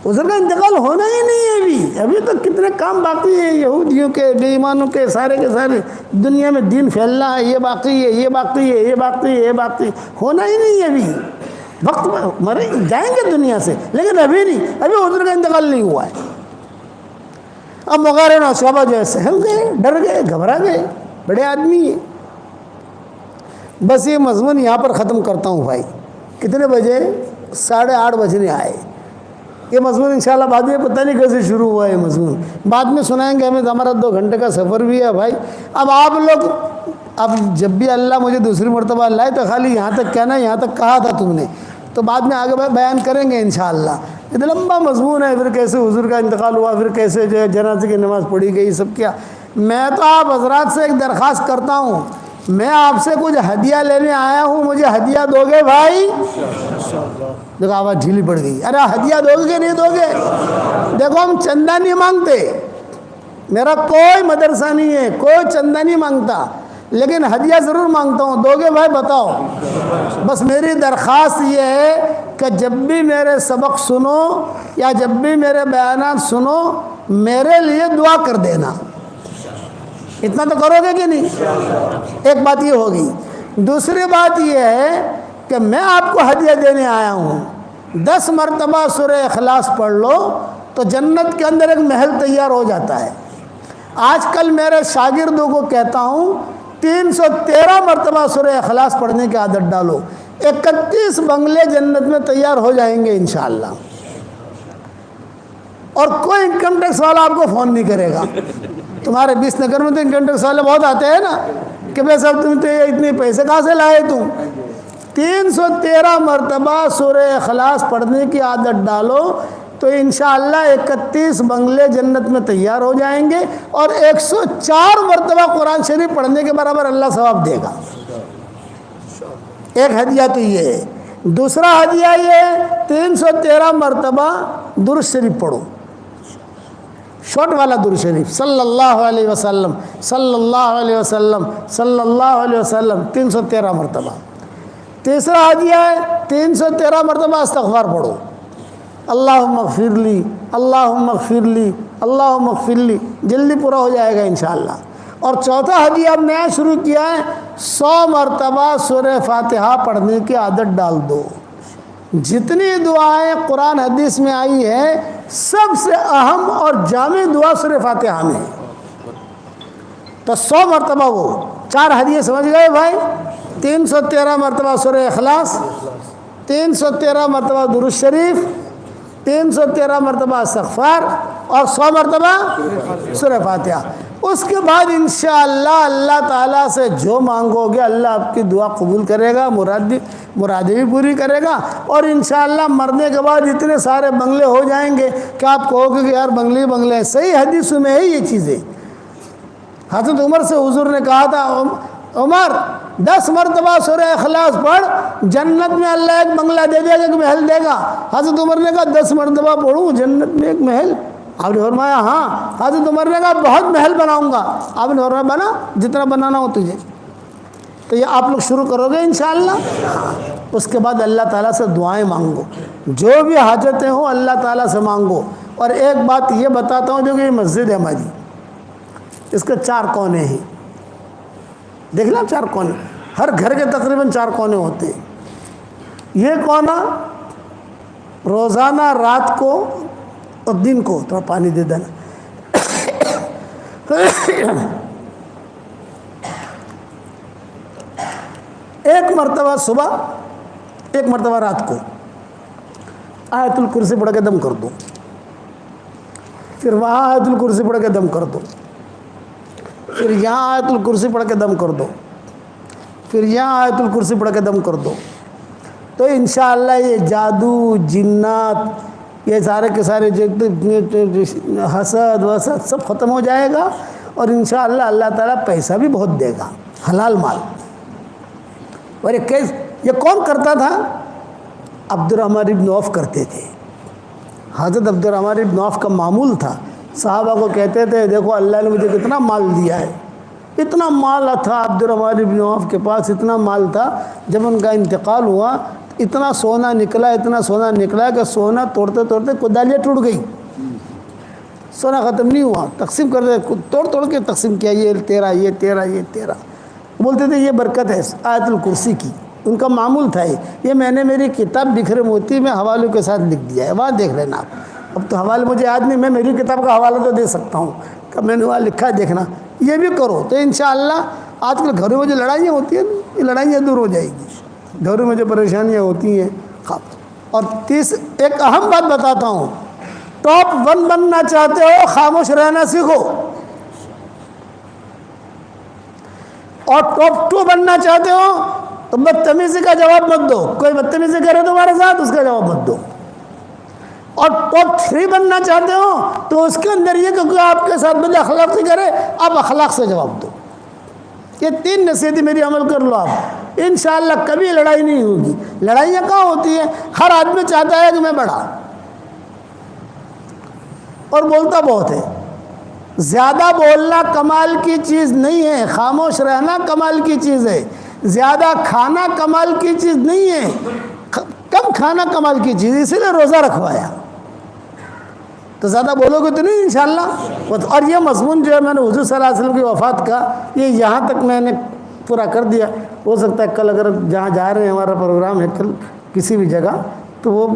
حضور کا انتقال ہونا ہی نہیں ہے، ابھی تو کتنے کام باقی ہیں یہودیوں کے بے ایمانوں کے سارے دنیا میں دین پھیلنا ہے، یہ باقی ہے یہ باقی ہے یہ باقی ہے یہ باقی، ہونا ہی نہیں ہے، ابھی وقت مرے جائیں گے دنیا سے لیکن ابھی نہیں، ابھی حضور کا انتقال نہیں ہوا ہے۔ اب مغیرہ بن شعبہ جو ہے سہل گئے، ڈر گئے، گھبرا گئے، بڑے آدمی ہیں۔ بس یہ مضمون یہاں پر ختم کرتا ہوں بھائی، کتنے بجے؟ 8:30 بجنے آئے۔ یہ مضمون انشاءاللہ بعد میں پتہ نہیں کیسے شروع ہوا ہے، مضمون بعد میں سنائیں گے، ہمیں ہمارا 2 گھنٹے کا سفر بھی ہے بھائی۔ اب آپ لوگ اب جب بھی اللہ مجھے دوسری مرتبہ لائے تو خالی یہاں تک کہنا، یہاں تک کہا تھا تم نے، تو بعد میں آگے بیان کریں گے انشاءاللہ۔ اتنا لمبا مضمون ہے، پھر کیسے حضور کا انتقال ہوا، پھر کیسے جو ہے جنازے کی نماز پڑھی گئی، سب کیا۔ میں تو آپ حضرات سے ایک درخواست کرتا ہوں، میں آپ سے کچھ ہدیہ لینے آیا ہوں، مجھے ہدیہ دو گے بھائی؟ دیکھو آواز ڈھیلی پڑ گئی، ارے ہدیہ دو گے کہ نہیں دو گے؟ دیکھو ہم چندہ نہیں مانگتے، میرا کوئی مدرسہ نہیں ہے، کوئی چندہ نہیں مانگتا، لیکن ہدیہ ضرور مانگتا ہوں، دو گے بھائی بتاؤ؟ بس میری درخواست یہ ہے کہ جب بھی میرے سبق سنو یا جب بھی میرے بیانات سنو میرے لیے دعا کر دینا، اتنا تو کرو گے کہ نہیں؟ ایک بات یہ ہوگی۔ دوسری بات یہ ہے کہ میں آپ کو ہدیہ دینے آیا ہوں، 10 مرتبہ سورہ اخلاص پڑھ لو تو جنت کے اندر ایک محل تیار ہو جاتا ہے۔ آج کل میرے شاگردوں کو کہتا ہوں 313 مرتبہ سورہ اخلاص پڑھنے کی عادت ڈالو، 31 بنگلے جنت میں تیار ہو جائیں گے انشاءاللہ، اور کوئی انکم ٹیکس والا آپ کو فون نہیں کرے گا۔ تمہارے 20 نگر میں تو انکم ٹیکس والے بہت آتے ہیں نا کہ بھائی صاحب تم تو اتنے پیسے کہاں سے لائے تم؟ 313 مرتبہ سورہ اخلاص پڑھنے کی عادت ڈالو تو انشاءاللہ 31 بنگلے جنت میں تیار ہو جائیں گے، اور 104 مرتبہ قرآن شریف پڑھنے کے برابر اللہ ثواب دے گا۔ ایک ہدیہ تو یہ ہے۔ دوسرا ہدیہ یہ ہے 313 مرتبہ درود شریف پڑھو، شارٹ والا درود شریف، صلی اللہ علیہ وسلم صلی اللہ علیہ وسلم صلی اللہ علیہ وسلم 313 مرتبہ۔ تیسرا ہدیہ ہے 313 مرتبہ استغفار پڑھو، اللہم اغفر لی اللہم اغفر لی اللہم اغفر لی، جلدی پورا ہو جائے گا انشاءاللہ۔ اور چوتھا ہدیہ اب نیا شروع کیا ہے، 100 مرتبہ سورہ فاتحہ پڑھنے کی عادت ڈال دو۔ جتنی دعائیں قرآن حدیث میں آئی ہے سب سے اہم اور جامع دعا سورہ فاتحہ میں، تو 100 مرتبہ وہ 4 ہدیے سمجھ گئے بھائی۔ 313 مرتبہ سورہ اخلاص، 313 مرتبہ درود شریف، 313 مرتبہ استغفار، اور 100 مرتبہ سورہ فاتحہ۔ اس کے بعد انشاءاللہ اللہ تعالیٰ سے جو مانگو گے اللہ آپ کی دعا قبول کرے گا، مرادیں بھی پوری کرے گا، اور انشاءاللہ مرنے کے بعد اتنے سارے بنگلے ہو جائیں گے کہ آپ کہو گے کہ یار بنگلے بنگلے ہیں۔ صحیح حدیث میں ہے یہ چیزیں۔ حضرت عمر سے حضور نے کہا تھا عمر 10 مرتبہ سورہ اخلاص پڑھ، جنت میں اللہ ایک بنگلہ دے دے گا، ایک محل دے گا۔ حضرت عمر نے کہا 10 مرتبہ پڑھوں جنت میں ایک محل؟ آپ نے فرمایا ہاں۔ حضرت عمر نے کہا بہت محل بناؤں گا۔ آپ نے فرمایا بنا جتنا بنانا ہو تجھے۔ تو یہ آپ لوگ شروع کرو گے انشاءاللہ۔ اس کے بعد اللہ تعالیٰ سے دعائیں مانگو، جو بھی حاجتیں ہوں اللہ تعالیٰ سے مانگو۔ اور ایک بات یہ بتاتا ہوں، جو کہ یہ مسجد ہے ہماری، اس کے 4 کونے ہیں، دیکھ لیں 4 کونے، ہر گھر کے تقریباً 4 کونے ہوتے ہیں۔ یہ کونا روزانہ رات کو اور دن کو، تھوڑا پانی دے دینا، ایک مرتبہ صبح، ایک مرتبہ رات کو آیت الکرسی پڑھ کے دم کر دو، پھر وہاں آیت الکرسی پڑھ کے دم کر دو، پھر یہاں آیت الکرسی پڑھ کے دم کر دو، پھر یہاں آیت الکرسی پڑھ کے دم کر دو۔ تو انشاءاللہ یہ جادو، جنات، یہ سارے کے سارے حسد وسد سب ختم ہو جائے گا، اور انشاءاللہ اللہ تعالیٰ پیسہ بھی بہت دے گا، حلال مال۔ اور یہ کون کرتا تھا؟ عبد الرحمن ابن عوف کرتے تھے۔ حضرت عبد الرحمن ابن عوف کا معمول تھا، صحابہ کو کہتے تھے دیکھو اللہ نے مجھے کتنا مال دیا ہے۔ اتنا مال تھا عبد الرحمن ابن عوف کے پاس، اتنا مال تھا، جب ان کا انتقال ہوا اتنا سونا نکلا، اتنا سونا نکلا کہ سونا توڑتے توڑتے کدالیاں ٹوٹ گئی، سونا ختم نہیں ہوا، تقسیم کر دے، توڑ توڑ کے تقسیم کیا، یہ تیرا، یہ تیرا، یہ تیرا۔ بولتے تھے یہ برکت ہے آیت الکرسی کی، ان کا معمول تھا یہ میں نے میری کتاب بکھرے موتی میں حوالوں کے ساتھ لکھ دیا ہے، وہاں دیکھ لینا آپ۔ اب تو حوالے مجھے یاد نہیں، میں میری کتاب کا حوالہ تو دے سکتا ہوں کہ میں نے وہاں لکھا ہے، دیکھنا، یہ بھی کرو تو انشاءاللہ۔ آج کل گھروں میں جو لڑائیاں ہوتی ہیں یہ لڑائیاں دور ہو جائے گی، گھروں میں جو پریشانیاں ہوتی ہیں۔ اور ایک اہم بات بتاتا ہوں، ٹاپ 1 بننا چاہتے ہو خاموش رہنا سیکھو، اور ٹاپ 2 بننا چاہتے ہو تو بدتمیزی کا جواب مت دو، کوئی بدتمیزی کرے تمہارے ساتھ اس کا جواب مت دو۔ اور ٹاپ 3 بننا چاہتے ہو تو اس کے اندر یہ کہ کوئی آپ کے ساتھ بد اخلاقی کرے، آپ اخلاق سے جواب دو۔ یہ 3 نصیحتیں میری عمل کر لو آپ، انشاءاللہ کبھی لڑائی نہیں ہوگی۔ لڑائیاں کہاں ہوتی ہیں؟ ہر آدمی چاہتا ہے کہ میں بڑا، اور بولتا بہت ہے۔ زیادہ بولنا کمال کی چیز نہیں ہے، خاموش رہنا کمال کی چیز ہے۔ زیادہ کھانا کمال کی چیز نہیں ہے، کم کھانا کمال کی چیز، اسی لیے روزہ رکھوایا۔ تو زیادہ بولو گے تو نہیں انشاءاللہ۔ اور یہ مضمون جو ہے میں نے حضور صلی اللہ علیہ وسلم کی وفات کا یہ یہاں تک میں نے پورا کر دیا۔ ہو سکتا ہے کل اگر جہاں جا رہے ہیں، ہمارا پروگرام ہے کل کسی بھی جگہ، تو وہ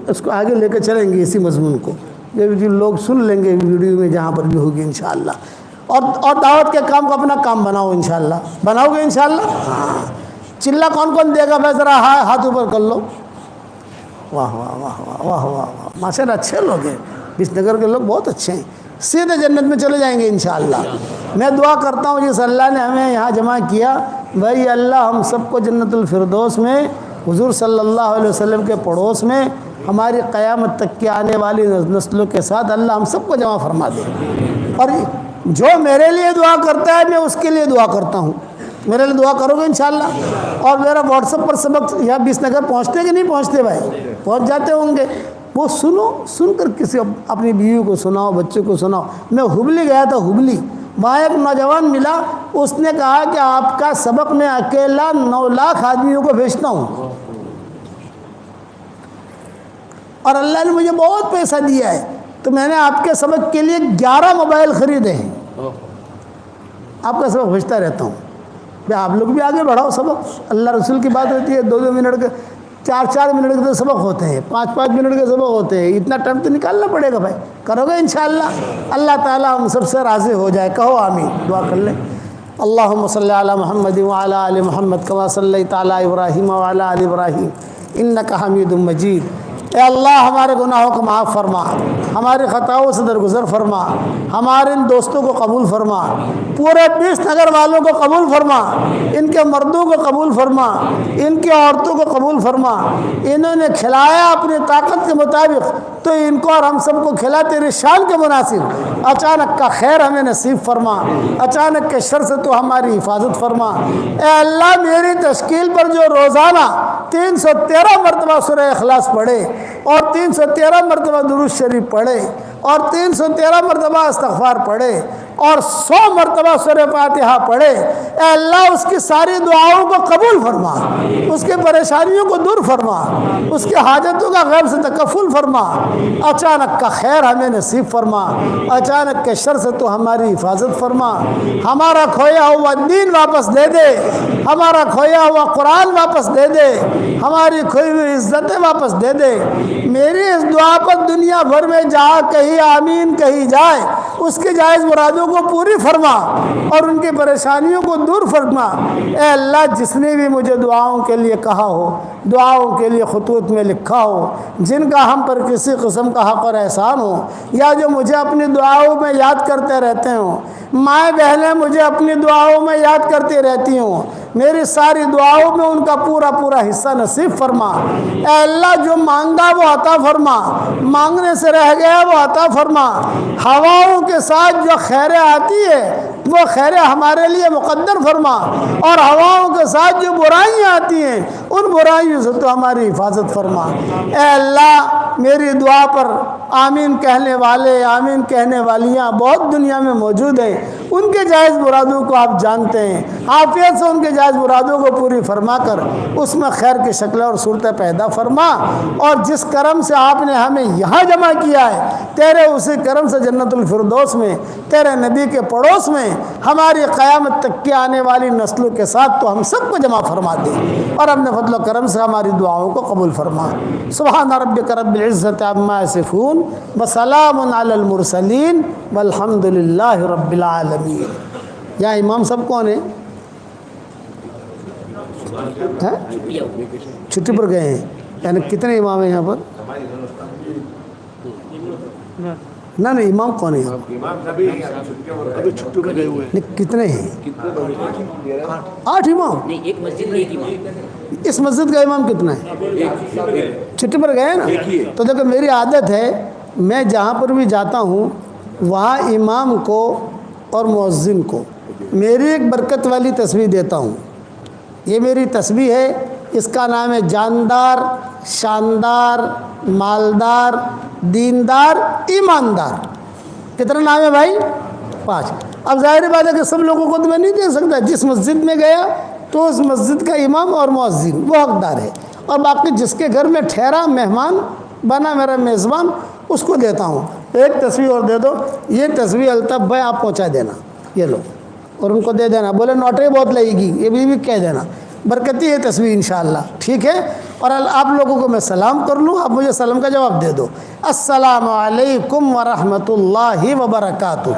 اس کو آگے لے کے چلیں گے، اسی مضمون کو یہ جو لوگ سن لیں گے ویڈیو میں جہاں پر بھی ہوگی انشاءاللہ۔ اور دعوت کے کام کو اپنا کام بناؤ انشاءاللہ، بناؤ گے انشاءاللہ؟ ہاں۔ چلہ کون کون دے گا بھائی؟ ذرا ہاتھ اوپر کر لو۔ واہ واہ واہ واہ واہ واہ، ماشاءاللہ اچھے لوگ ہیں، بس نگر کے لوگ بہت اچھے ہیں، سیدھے جنت میں چلے جائیں گے انشاءاللہ۔ میں دعا کرتا ہوں جس اللہ نے ہمیں یہاں جمع کیا، بھائی اللہ ہم سب کو جنت الفردوس میں حضور صلی اللہ علیہ وسلم کے پڑوس میں ہماری قیامت تک کی آنے والی نسلوں کے ساتھ اللہ ہم سب کو جمع فرما دے۔ اور جو میرے لیے دعا کرتا ہے میں اس کے لیے دعا کرتا ہوں، میرے لیے دعا کرو گے انشاءاللہ۔ اور میرا واٹس ایپ پر سبق یہاں 20 نگر پہنچتے کہ نہیں پہنچتے بھائی؟ پہنچ جاتے ہوں گے۔ وہ سنو، سن کر کسی اپنی بیوی کو سناؤ، بچے کو سناؤ۔ میں ہبلی گیا تھا، ہبلی، وہاں ایک نوجوان ملا، اس نے کہا کہ آپ کا سبق میں اکیلا 9 لاکھ آدمیوں کو بھیجتا ہوں، اور اللہ نے مجھے بہت پیسہ دیا ہے، تو میں نے آپ کے سبق کے لیے 11 موبائل خریدے ہیں، آپ کا سبق بھیجتا رہتا ہوں۔ بھائی آپ لوگ بھی آگے بڑھاؤ سبق، اللہ رسول کی بات ہوتی ہے، 2-2 منٹ کے 4-4 منٹ کے تو سبق ہوتے ہیں، 5-5 منٹ کے سبق ہوتے ہیں، اتنا ٹائم تو نکالنا پڑے گا بھائی، کرو گے انشاءاللہ۔ اللہ تعالیٰ ہم سب سے راضی ہو جائے، کہو آمین، دعا کر لیں۔ اللہم صلی علی محمد وعلی آل محمد کما صلیت علی ابراہیم وعلی آل ابراہیم انک حمید مجید۔ اے اللہ ہمارے گناہوں کو معاف فرما، ہماری خطاؤں سے درگزر فرما، ہمارے ان دوستوں کو قبول فرما، پورے 20 نگر والوں کو قبول فرما، ان کے مردوں کو قبول فرما، ان کی عورتوں کو قبول فرما۔ انہوں نے کھلایا اپنی طاقت کے مطابق، تو ان کو اور ہم سب کو کھلا تیری شان کے مناسب۔ اچانک کا خیر ہمیں نصیب فرما، اچانک کے شر سے تو ہماری حفاظت فرما۔ اے اللہ میری تشکیل پر جو روزانہ 313 مرتبہ سورہ اخلاص پڑھے اور 313 مرتبہ درود شریف پڑھے اور 313 مرتبہ استغفار پڑھے اور 100 مرتبہ سورہ فاتحہ پڑھے، اے اللہ اس کی ساری دعاؤں کو قبول فرما، اس کی پریشانیوں کو دور فرما، اس کی حاجتوں کا غیب سے تکفل فرما۔ اچانک کا خیر ہمیں نصیب فرما، اچانک کے شر سے تو ہماری حفاظت فرما۔ ہمارا کھویا ہوا دین واپس دے دے، ہمارا کھویا ہوا قرآن واپس دے دے، ہماری کھوئی ہوئی عزتیں واپس دے دے۔ میری اس دعا پر دنیا بھر میں جہاں کہیں آمین کہی جائے، اس کے جائز مرادوں کو پوری فرما اور ان کی پریشانیوں کو دور فرما۔ اے اللہ جس نے بھی مجھے دعاؤں کے لیے کہا ہو، دعاؤں کے لیے خطوط میں لکھا ہو، جن کا ہم پر کسی قسم کا حق اور احسان ہو، یا جو مجھے اپنی دعاؤں میں یاد کرتے رہتے ہوں، مائیں بہنیں مجھے اپنی دعاؤں میں یاد کرتی رہتی ہوں، میری ساری دعاؤں میں ان کا پورا پورا حصہ نصیب فرما۔ اے اللہ جو مانگا وہ عطا فرما، مانگنے سے رہ گیا وہ عطا فرما۔ ہواؤں کے ساتھ جو خیریں آتی ہے وہ خیریں ہمارے لیے مقدر فرما، اور ہواؤں کے ساتھ جو برائیاں آتی ہیں ان برائیوں سے تو ہماری حفاظت فرما۔ اے اللہ میری دعا پر آمین کہنے والے، آمین کہنے والیاں بہت دنیا میں موجود ہیں، ان کے جائز مرادوں کو آپ جانتے ہیں، عافیت سے ان کے جائز مرادوں کو پوری فرما کر اس میں خیر کی شکلیں اور صورتیں پیدا فرما۔ اور جس کرم سے آپ نے ہمیں یہاں جمع کیا ہے، تیرے اسی کرم سے جنت الفردوس میں، تیرے نبی کے پڑوس میں، ہماری قیامت تک کی آنے والی نسلوں کے ساتھ تو ہم سب کو جمع فرما دے، اور اپنے فضل و کرم سے ہماری دعاؤں کو قبول فرما۔ سبحان ربک رب العزت عما یصفون وسلام علی المرسلین والحمد للہ رب العالمین۔ یہاں امام صاحب کون ہیں؟ چھٹی پر گئے ہیں؟ یعنی کتنے امام ہیں یہاں پر؟ نہ امام کون ہے؟ کتنے ہیں؟ 8 امام؟ اس مسجد کا امام کتنا ہے؟ چھٹی پر گئے نا؟ تو دیکھو میری عادت ہے، میں جہاں پر بھی جاتا ہوں وہاں امام کو اور مؤذن کو میری ایک برکت والی تسبیح دیتا ہوں۔ یہ میری تسبیح ہے، اس کا نام ہے جاندار، شاندار، مالدار، دیندار، ایماندار۔ کتنا نام ہے بھائی؟ 5۔ اب ظاہر بات ہے کہ سب لوگوں کو تو میں نہیں دے سکتا، جس مسجد میں گیا تو اس مسجد کا امام اور مؤذن وہ حقدار ہے، اور باقی جس کے گھر میں ٹھہرا مہمان بنا میرا میزبان اس کو دیتا ہوں۔ ایک تسبیح اور دے دو، یہ تسبیح الطاف بھائی آپ پہنچا دینا، یہ لو، اور ان کو دے دینا، بولے نوٹری بہت لگے گی، یہ بھی کہہ دینا، برکتی ہے تسبیح انشاءاللہ، ٹھیک ہے؟ اور آپ لوگوں کو میں سلام کر لوں، آپ مجھے سلام کا جواب دے دو۔ السلام علیکم ورحمۃ اللہ وبرکاتہ۔